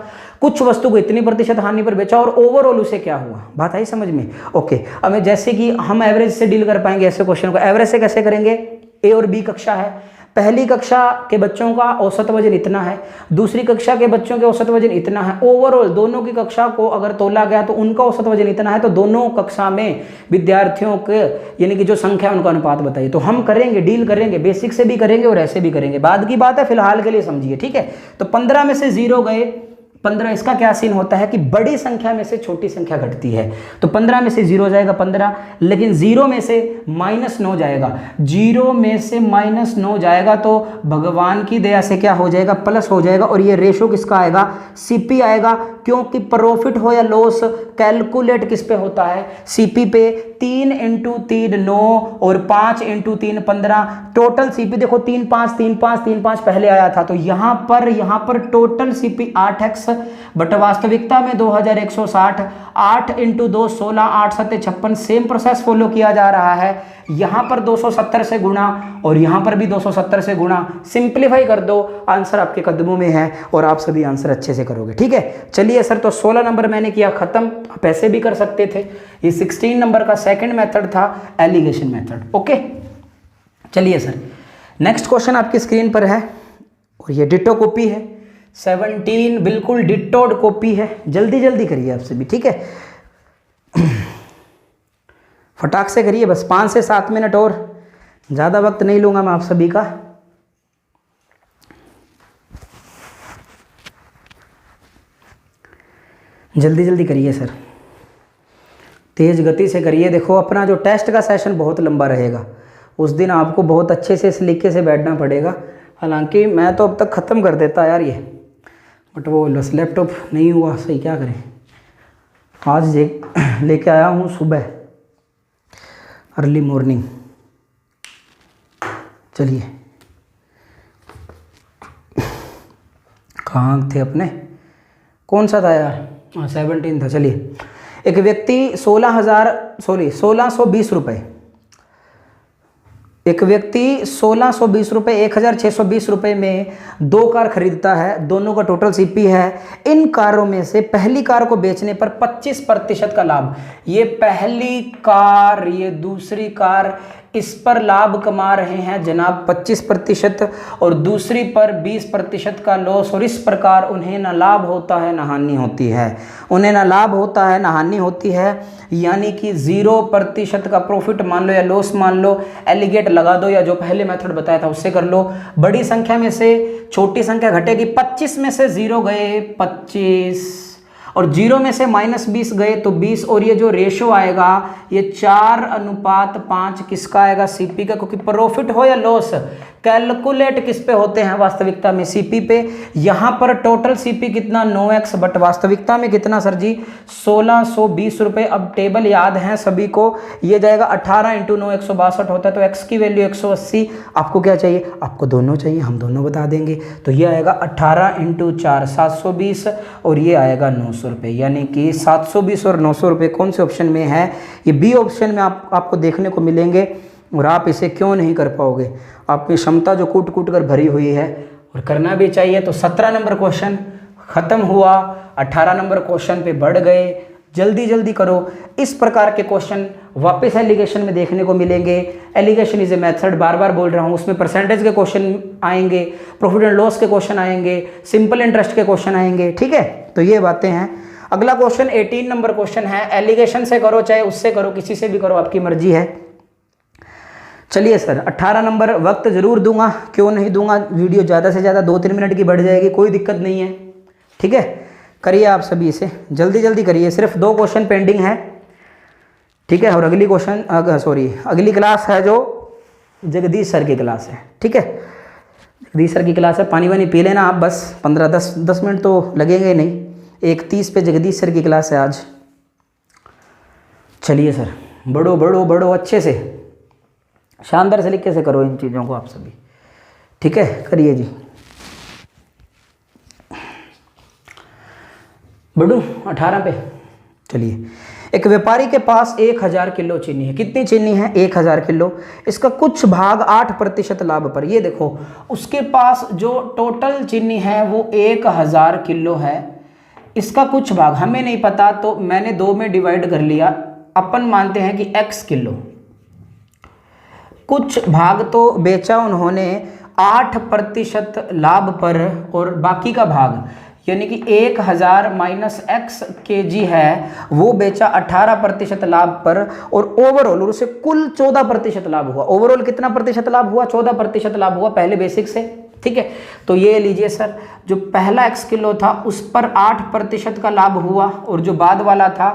कुछ वस्तु को इतनी प्रतिशत हानि पर बेचा, और ओवरऑल उसे क्या हुआ। बात आई समझ में? ओके, अब जैसे कि हम एवरेज से डील कर पाएंगे ऐसे क्वेश्चन को। एवरेज से कैसे करेंगे? ए और बी कक्षा है, पहली कक्षा के बच्चों का औसत वजन इतना है, दूसरी कक्षा के बच्चों के औसत वजन इतना है, ओवरऑल दोनों की कक्षा को अगर तोला गया तो उनका औसत वजन इतना है, तो दोनों कक्षा में विद्यार्थियों के यानी कि जो संख्या है उनका अनुपात बताइए। तो हम करेंगे, डील करेंगे, बेसिक से भी करेंगे और ऐसे भी करेंगे, बाद की बात है, फिलहाल के लिए समझिए, ठीक है। तो 15 में से 0 गए, 15, इसका क्या सीन होता है कि बड़ी संख्या में से छोटी संख्या घटती है, तो 15 में से 0 जाएगा 15, लेकिन 0 में से -9 जाएगा, 0 में से -9 जाएगा तो भगवान की दया से क्या हो जाएगा? प्लस हो जाएगा। और ये रेशो किसका आएगा? सीपी आएगा, क्योंकि प्रॉफिट हो या लॉस कैलकुलेट किस पे होता है? सीपी पे। 3 × 3 9 और 5 × 3 15, टोटल सीपी देखो 3 5 3 5 3 5 पहले आया था, तो यहाँ पर टोटल सीपी 8x, बट वास्तविकता में 2160, 8 × 2 16, 8 7 56, सेम प्रोसेस फॉलो किया जा रहा है। यहाँ पर 270 से गुणा और यहाँ पर भी 270 से गुणा, सिंप्लीफाई कर दो, आंसर आपके कदमों में है और आप सभी आंसर अच्छे से करोगे, ठीक है। चलिए सर, तो 16 नंबर मैंने किया खत्म, आप ऐसे भी कर सकते थे। ये 16 नंबर का सेकंड मेथड था, एलिगेशन मेथड। ओके, चलिए सर, नेक्स्ट क्वेश्चन आपकी स्क्रीन पर है और ये डिट्टो कॉपी है। 17 बिल्कुल डिट्टोड कॉपी है, जल्दी जल्दी करिए आप सभी, ठीक है, फटाक से करिए, बस 5 से 7 मिनट और, ज़्यादा वक्त नहीं लूँगा मैं आप सभी का। जल्दी जल्दी करिए सर, तेज़ गति से करिए। देखो, अपना जो टेस्ट का सेशन बहुत लंबा रहेगा, उस दिन आपको बहुत अच्छे से इस लिखे से बैठना पड़ेगा। हालांकि मैं तो अब तक ख़त्म कर देता यार ये, बट वो बस लैपटॉप नहीं हुआ सही, क्या करें। आज लेके आया हूँ सुबह अर्ली मॉर्निंग। चलिए, कहाँ थे अपने, कौन सा था यार? 17 था। चलिए, एक व्यक्ति 1620 रुपये, एक व्यक्ति 1620 रुपये 1620 रुपये में 2 कार खरीदता है, दोनों का टोटल सीपी है। इन कारों में से पहली कार को बेचने पर 25% का लाभ, ये पहली कार, ये दूसरी कार, इस पर लाभ कमा रहे हैं जनाब 25% और दूसरी पर 20% का लॉस, और इस प्रकार उन्हें ना लाभ होता है ना हानि होती है, उन्हें ना लाभ होता है ना हानि होती है, यानी कि 0% का प्रॉफिट मान लो या लॉस मान लो, एलिगेट लगा दो या जो पहले मेथड बताया था उससे कर लो। बड़ी संख्या में से छोटी संख्या घटेगी, 25 में से 0 गए 25 और 0 में से -20 गए तो 20, और ये जो रेशो आएगा ये 4:5 किसका आएगा? सीपी का, क्योंकि प्रॉफिट हो या लॉस कैलकुलेट किस पे होते हैं? वास्तविकता में सीपी पे। यहाँ पर टोटल सीपी कितना? 9x, बट वास्तविकता में कितना सर जी? 1620 रुपये। अब टेबल याद है सभी को, ये जाएगा 18 × 9 162 होता है, तो x की वैल्यू 180। आपको क्या चाहिए? आपको दोनों चाहिए, हम दोनों बता देंगे। तो ये आएगा 18 × 4 720 और ये आएगा 900 रुपये, यानी कि 720 और 900 रुपये कौन से ऑप्शन में है? ये बी ऑप्शन में आपको देखने को मिलेंगे। और आप इसे क्यों नहीं कर पाओगे? आप में क्षमता जो कूट कूट कर भरी हुई है और करना भी चाहिए। तो 17 नंबर क्वेश्चन खत्म हुआ, 18 नंबर क्वेश्चन पे बढ़ गए। जल्दी जल्दी करो। इस प्रकार के क्वेश्चन वापस एलिगेशन में देखने को मिलेंगे। एलिगेशन इज ए मेथड, बार बार बोल रहा हूँ। उसमें परसेंटेज के क्वेश्चन आएंगे, प्रॉफिट एंड लॉस के क्वेश्चन आएंगे, सिंपल इंटरेस्ट के क्वेश्चन आएंगे, ठीक है। तो ये बातें हैं। अगला क्वेश्चन 18 नंबर क्वेश्चन है। एलिगेशन से करो चाहे उससे करो, किसी से भी करो, आपकी मर्जी है। चलिए सर, 18 नंबर वक्त जरूर दूंगा, क्यों नहीं दूंगा। वीडियो ज़्यादा से ज़्यादा 2-3 मिनट की बढ़ जाएगी, कोई दिक्कत नहीं है, ठीक है। करिए आप सभी इसे, जल्दी जल्दी करिए। सिर्फ 2 क्वेश्चन पेंडिंग है, ठीक है। और अगली अगली क्लास है जो जगदीश सर की क्लास है, ठीक है। जगदीश सर की क्लास है, पानी वानी पी लेना आप, बस 15-10 मिनट तो लगेंगे नहीं। 1:30 पे जगदीश सर की क्लास है आज। चलिए सर, बढ़ो अच्छे से, शानदार तरीके से करो इन चीज़ों को आप सभी, ठीक है। करिए जी, बढ़ूँ 18 पे। चलिए, एक व्यापारी के पास 1000 किलो चीनी है। कितनी चीनी है? 1000 किलो। इसका कुछ भाग 8% लाभ पर। ये देखो, उसके पास जो टोटल चीनी है वो 1000 किलो है। इसका कुछ भाग हमें नहीं पता, तो मैंने 2 में डिवाइड कर लिया। अपन मानते हैं कि x किलो। कुछ भाग तो बेचा उन्होंने 8% लाभ पर, और बाकी का भाग यानी कि 1000 माइनस x kg है वो बेचा 18% लाभ पर, और ओवरऑल उसे कुल 14% लाभ हुआ। ओवरऑल कितना प्रतिशत लाभ हुआ? 14% लाभ हुआ पहले बेसिक से। ठीक है, तो ये लीजिए सर, जो पहला x किलो था उस पर 8% का लाभ हुआ, और जो बाद वाला था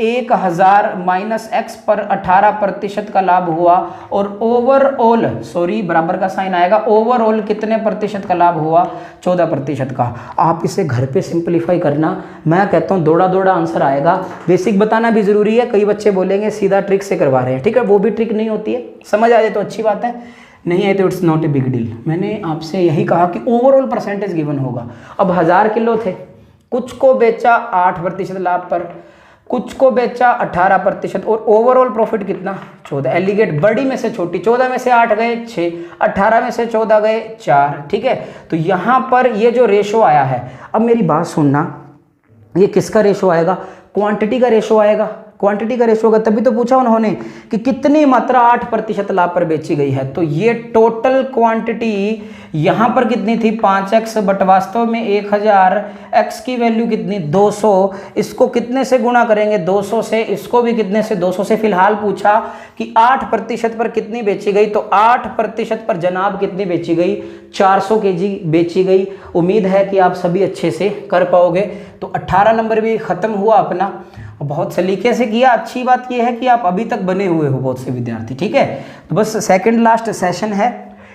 1000 माइनस x पर 18% का लाभ हुआ, और ओवरऑल, सॉरी बराबर का साइन आएगा, ओवरऑल कितने प्रतिशत का लाभ हुआ? 14% का। आप इसे घर पे सिंपलीफाई करना, मैं कहता हूँ दौड़ा दौड़ा आंसर आएगा। बेसिक बताना भी जरूरी है। कई बच्चे बोलेंगे सीधा ट्रिक से करवा रहे हैं, ठीक है, वो भी ट्रिक नहीं होती है। समझ आ जाए तो अच्छी बात है, नहीं है तो it's not a big deal. मैंने आपसे यही कहा कि ओवरऑल परसेंटेज गिवन होगा। अब 1000 किलो थे, कुछ को बेचा 8% लाभ पर, कुछ को बेचा 18%, और ओवरऑल प्रॉफिट कितना? 14। एलिगेट, बड़ी में से छोटी, 14 में से 8 गए 6, 18 में से 14 गए 4। ठीक है, तो यहाँ पर ये जो रेशो आया है, अब मेरी बात सुनना, ये किसका रेशो आएगा? क्वांटिटी का रेशो आएगा। क्वांटिटी का रेशो होगा, तभी तो पूछा उन्होंने कि कितनी मात्रा 8% लाभ पर बेची गई है। तो ये टोटल क्वांटिटी यहाँ पर कितनी थी? 5x, बट वास्तव में 1000। x की वैल्यू कितनी? 200। इसको कितने से गुणा करेंगे? 200 से। इसको भी कितने से? 200 से। फिलहाल पूछा कि 8% पर कितनी बेची गई, तो 8% पर जनाब कितनी बेची गई? 400 kg बेची गई। उम्मीद है कि आप सभी अच्छे से कर पाओगे। तो 18 नंबर भी खत्म हुआ अपना। बहुत सलीके से किया। अच्छी बात यह है कि आप अभी तक बने हुए हो बहुत से विद्यार्थी। ठीक है, तो बस सेकंड लास्ट सेशन है,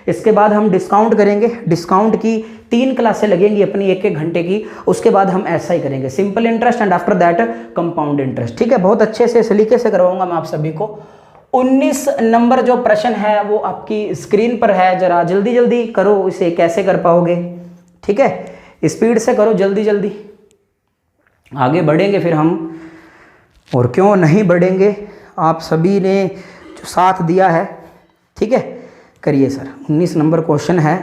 इसके बाद हम डिस्काउंट करेंगे। डिस्काउंट की 3 क्लासें लगेंगी अपनी 1-1 घंटे की। उसके बाद हम ऐसा ही करेंगे, simple interest and after that compound interest. ठीक है, बहुत अच्छे से सलीके से करवाऊंगा मैं आप सभी को। 19 नंबर जो प्रश्न है वो आपकी स्क्रीन पर है, जरा जल्दी जल्दी करो। इसे कैसे कर पाओगे? ठीक है, स्पीड से करो, जल्दी जल्दी। आगे बढ़ेंगे फिर हम, और क्यों नहीं बढ़ेंगे, आप सभी ने जो साथ दिया है। ठीक है, करिए सर। 19 नंबर क्वेश्चन है,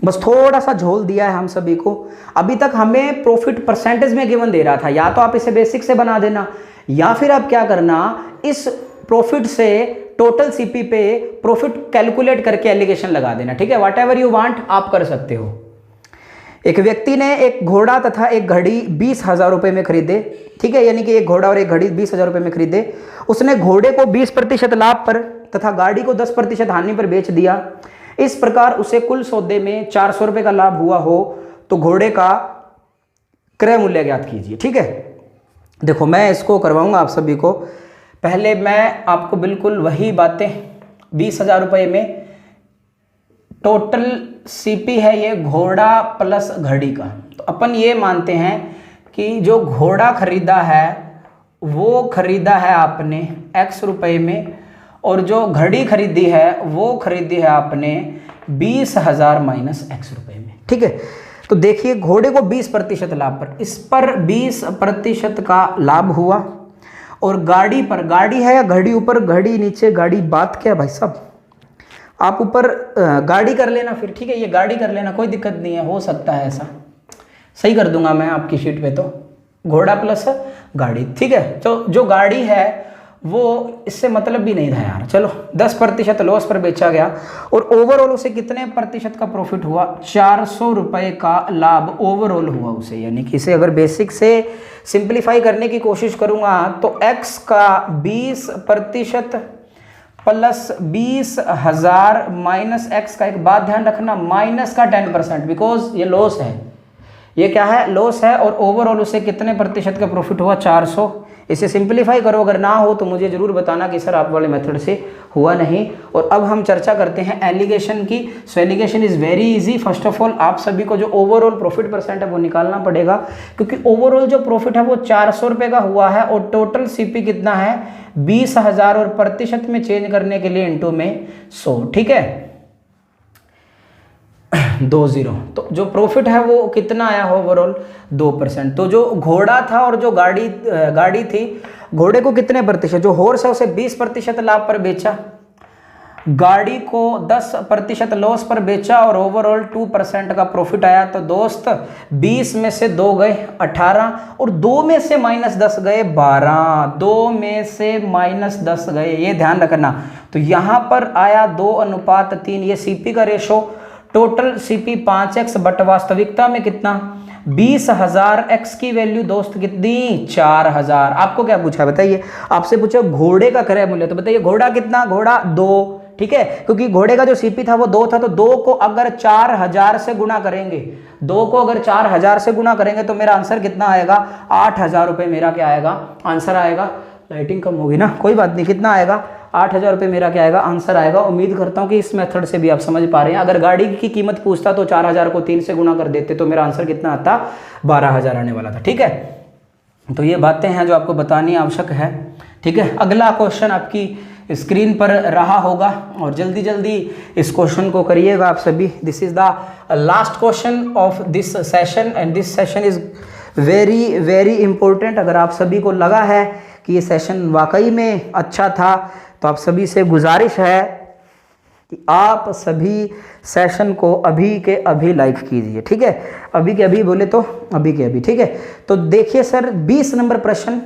बस थोड़ा सा झोल दिया है हम सभी को। अभी तक हमें प्रॉफिट परसेंटेज में गिवन दे रहा था, या तो आप इसे बेसिक से बना देना, या फिर आप क्या करना, इस प्रॉफिट से टोटल सीपी पे प्रॉफिट कैलकुलेट करके एलिगेशन लगा देना। ठीक है, व्हाट एवर यू वांट आप कर सकते हो। एक व्यक्ति ने एक घोड़ा तथा एक घड़ी 20,000 रुपये में खरीदे। ठीक है, यानी कि एक घोड़ा और एक घड़ी 20,000 रुपये में खरीदे। उसने घोड़े को 20% लाभ पर तथा गाड़ी को 10% हानि पर बेच दिया। इस प्रकार उसे कुल सौदे में 400 रुपये का लाभ हुआ हो, तो घोड़े का क्रय मूल्य ज्ञात कीजिए। ठीक है, देखो मैं इसको करवाऊंगा आप सभी को। पहले मैं आपको बिल्कुल वही बातें, 20,000 रुपये में टोटल सीपी है ये घोड़ा प्लस घड़ी का। तो अपन ये मानते हैं कि जो घोड़ा खरीदा है वो खरीदा है आपने x रुपये में, और जो घड़ी खरीदी है वो खरीदी है आपने 20,000 माइनस x रुपये में। ठीक है, तो देखिए घोड़े को 20% लाभ पर, इस पर 20% का लाभ हुआ, और गाड़ी पर, गाड़ी है या घड़ी ऊपर घड़ी नीचे, गाड़ी बात क्या है भाई साहब, आप ऊपर गाड़ी कर लेना फिर। ठीक है, ये गाड़ी कर लेना, कोई दिक्कत नहीं है, हो सकता है ऐसा, सही कर दूंगा मैं आपकी शीट पे। तो घोड़ा प्लस गाड़ी। ठीक है, तो जो गाड़ी है वो इससे मतलब भी नहीं था यार। चलो 10% लॉस पर बेचा गया, और ओवरऑल उसे कितने प्रतिशत का प्रॉफिट हुआ? 400 रुपये का लाभ ओवरऑल हुआ उसे। यानी कि इसे अगर बेसिक से सिंप्लीफाई करने की कोशिश करूंगा तो x का 20% प्लस 20,000 माइनस x का, एक बात ध्यान रखना, माइनस का 10%, बिकॉज ये लॉस है। ये क्या है? लॉस है। और ओवरऑल उसे कितने प्रतिशत का प्रॉफिट हुआ? 400। इसे सिंप्लीफाई करो, अगर ना हो तो मुझे जरूर बताना कि सर आप वाले मेथड से हुआ नहीं। और अब हम चर्चा करते हैं एलिगेशन की। So alligation is very easy. First of all आप सभी को जो ओवरऑल प्रॉफिट परसेंट है वो निकालना पड़ेगा, क्योंकि ओवरऑल जो प्रॉफिट है वो 400 रुपये का हुआ है, और टोटल सीपी कितना है? 20,000, और प्रतिशत में चेंज करने के लिए इंटू में 100। ठीक है, 20। तो जो प्रॉफिट है वो कितना आया ओवरऑल 2%। तो जो घोड़ा था और जो गाड़ी थी, घोड़े को कितने प्रतिशत, जो हॉर्स है उसे 20% लाभ पर बेचा, गाड़ी को 10% लॉस पर बेचा और ओवरऑल 2% का प्रॉफिट आया। तो दोस्त 20 में से 2 गए 18 और 2 में से -10 गए 12, 2 में से -10 गए, ये ध्यान रखना। तो यहाँ पर आया 2:3, ये सीपी का ratio, total CP 5x but वास्तविकता में कितना 20,000, x की वैल्यू दोस्त कितनी 4,000। आपको क्या पूछा बताइए, आपसे पूछा घोड़े का क्रय मूल्य, तो बताइए घोड़ा कितना, घोड़ा 2, ठीक है, क्योंकि घोड़े का जो सीपी था वो 2 था, तो 2 को अगर 4,000 से गुणा करेंगे, 2 को अगर 4,000 से गुणा करेंगे तो मेरा आंसर कितना आएगा 8,000 रुपये मेरा क्या आएगा आंसर आएगा। लाइटिंग कम होगी ना, कोई बात नहीं, कितना आएगा 8,000 रुपये मेरा क्या आएगा आंसर आएगा। उम्मीद करता हूँ कि इस मेथड से भी आप समझ पा रहे हैं। अगर गाड़ी की कीमत पूछता तो 4,000 को 3 से गुणा कर देते तो मेरा आंसर कितना आता 12,000 आने वाला था, ठीक है। तो ये बातें हैं जो आपको बतानी आवश्यक है, ठीक है। अगला क्वेश्चन आपकी स्क्रीन पर रहा होगा और जल्दी जल्दी इस क्वेश्चन को करिएगा आप सभी। This is the last question of this session and this session is very very important. अगर आप सभी को लगा है कि ये सेशन वाकई में अच्छा था तो आप सभी से गुजारिश है कि आप सभी सेशन को अभी के अभी लाइक कीजिए, ठीक है। अभी के अभी बोले तो अभी के अभी, ठीक है। तो देखिए सर 20 नंबर प्रश्न,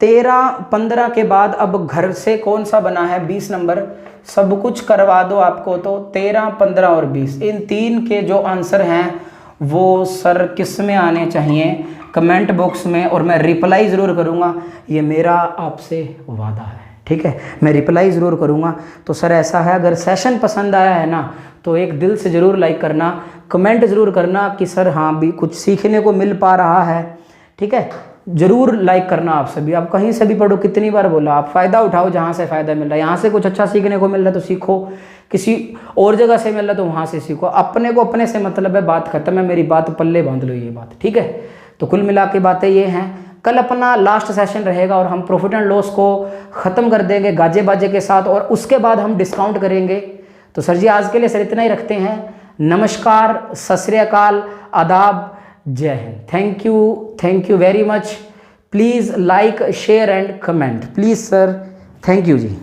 13-15 के बाद अब घर से कौन सा बना है 20 नंबर, सब कुछ करवा दो आपको। तो 13, 15 और 20, इन 3 के जो आंसर हैं वो सर किस में आने चाहिए कमेंट बॉक्स में, और मैं रिप्लाई ज़रूर करूँगा, ये मेरा आपसे वादा है, ठीक है। मैं रिप्लाई ज़रूर करूँगा। तो सर ऐसा है, अगर सेशन पसंद आया है ना तो एक दिल से ज़रूर लाइक करना, कमेंट ज़रूर करना कि सर हाँ भी कुछ सीखने को मिल पा रहा है, ठीक है। ज़रूर लाइक करना आप सभी। आप कहीं से भी पढ़ो, कितनी बार बोला, आप फ़ायदा उठाओ जहाँ से फ़ायदा मिल रहा है। यहाँ से कुछ अच्छा सीखने को मिल रहा है तो सीखो, किसी और जगह से मिल रहा है तो वहाँ से सीखो। अपने को अपने से मतलब है, बात खत्म है। मेरी बात पल्ले बांध लो ये बात, ठीक है। तो कुल मिला के बातें ये हैं। कल अपना लास्ट सेशन रहेगा और हम प्रॉफिट एंड लॉस को ख़त्म कर देंगे गाजे बाजे के साथ, और उसके बाद हम डिस्काउंट करेंगे। तो सर जी आज के लिए सर इतना ही रखते हैं। नमस्कार, सत श्री अकाल, आदाब, जय Hind. Thank you very much. Please like, share and comment please sir. Thank you ji.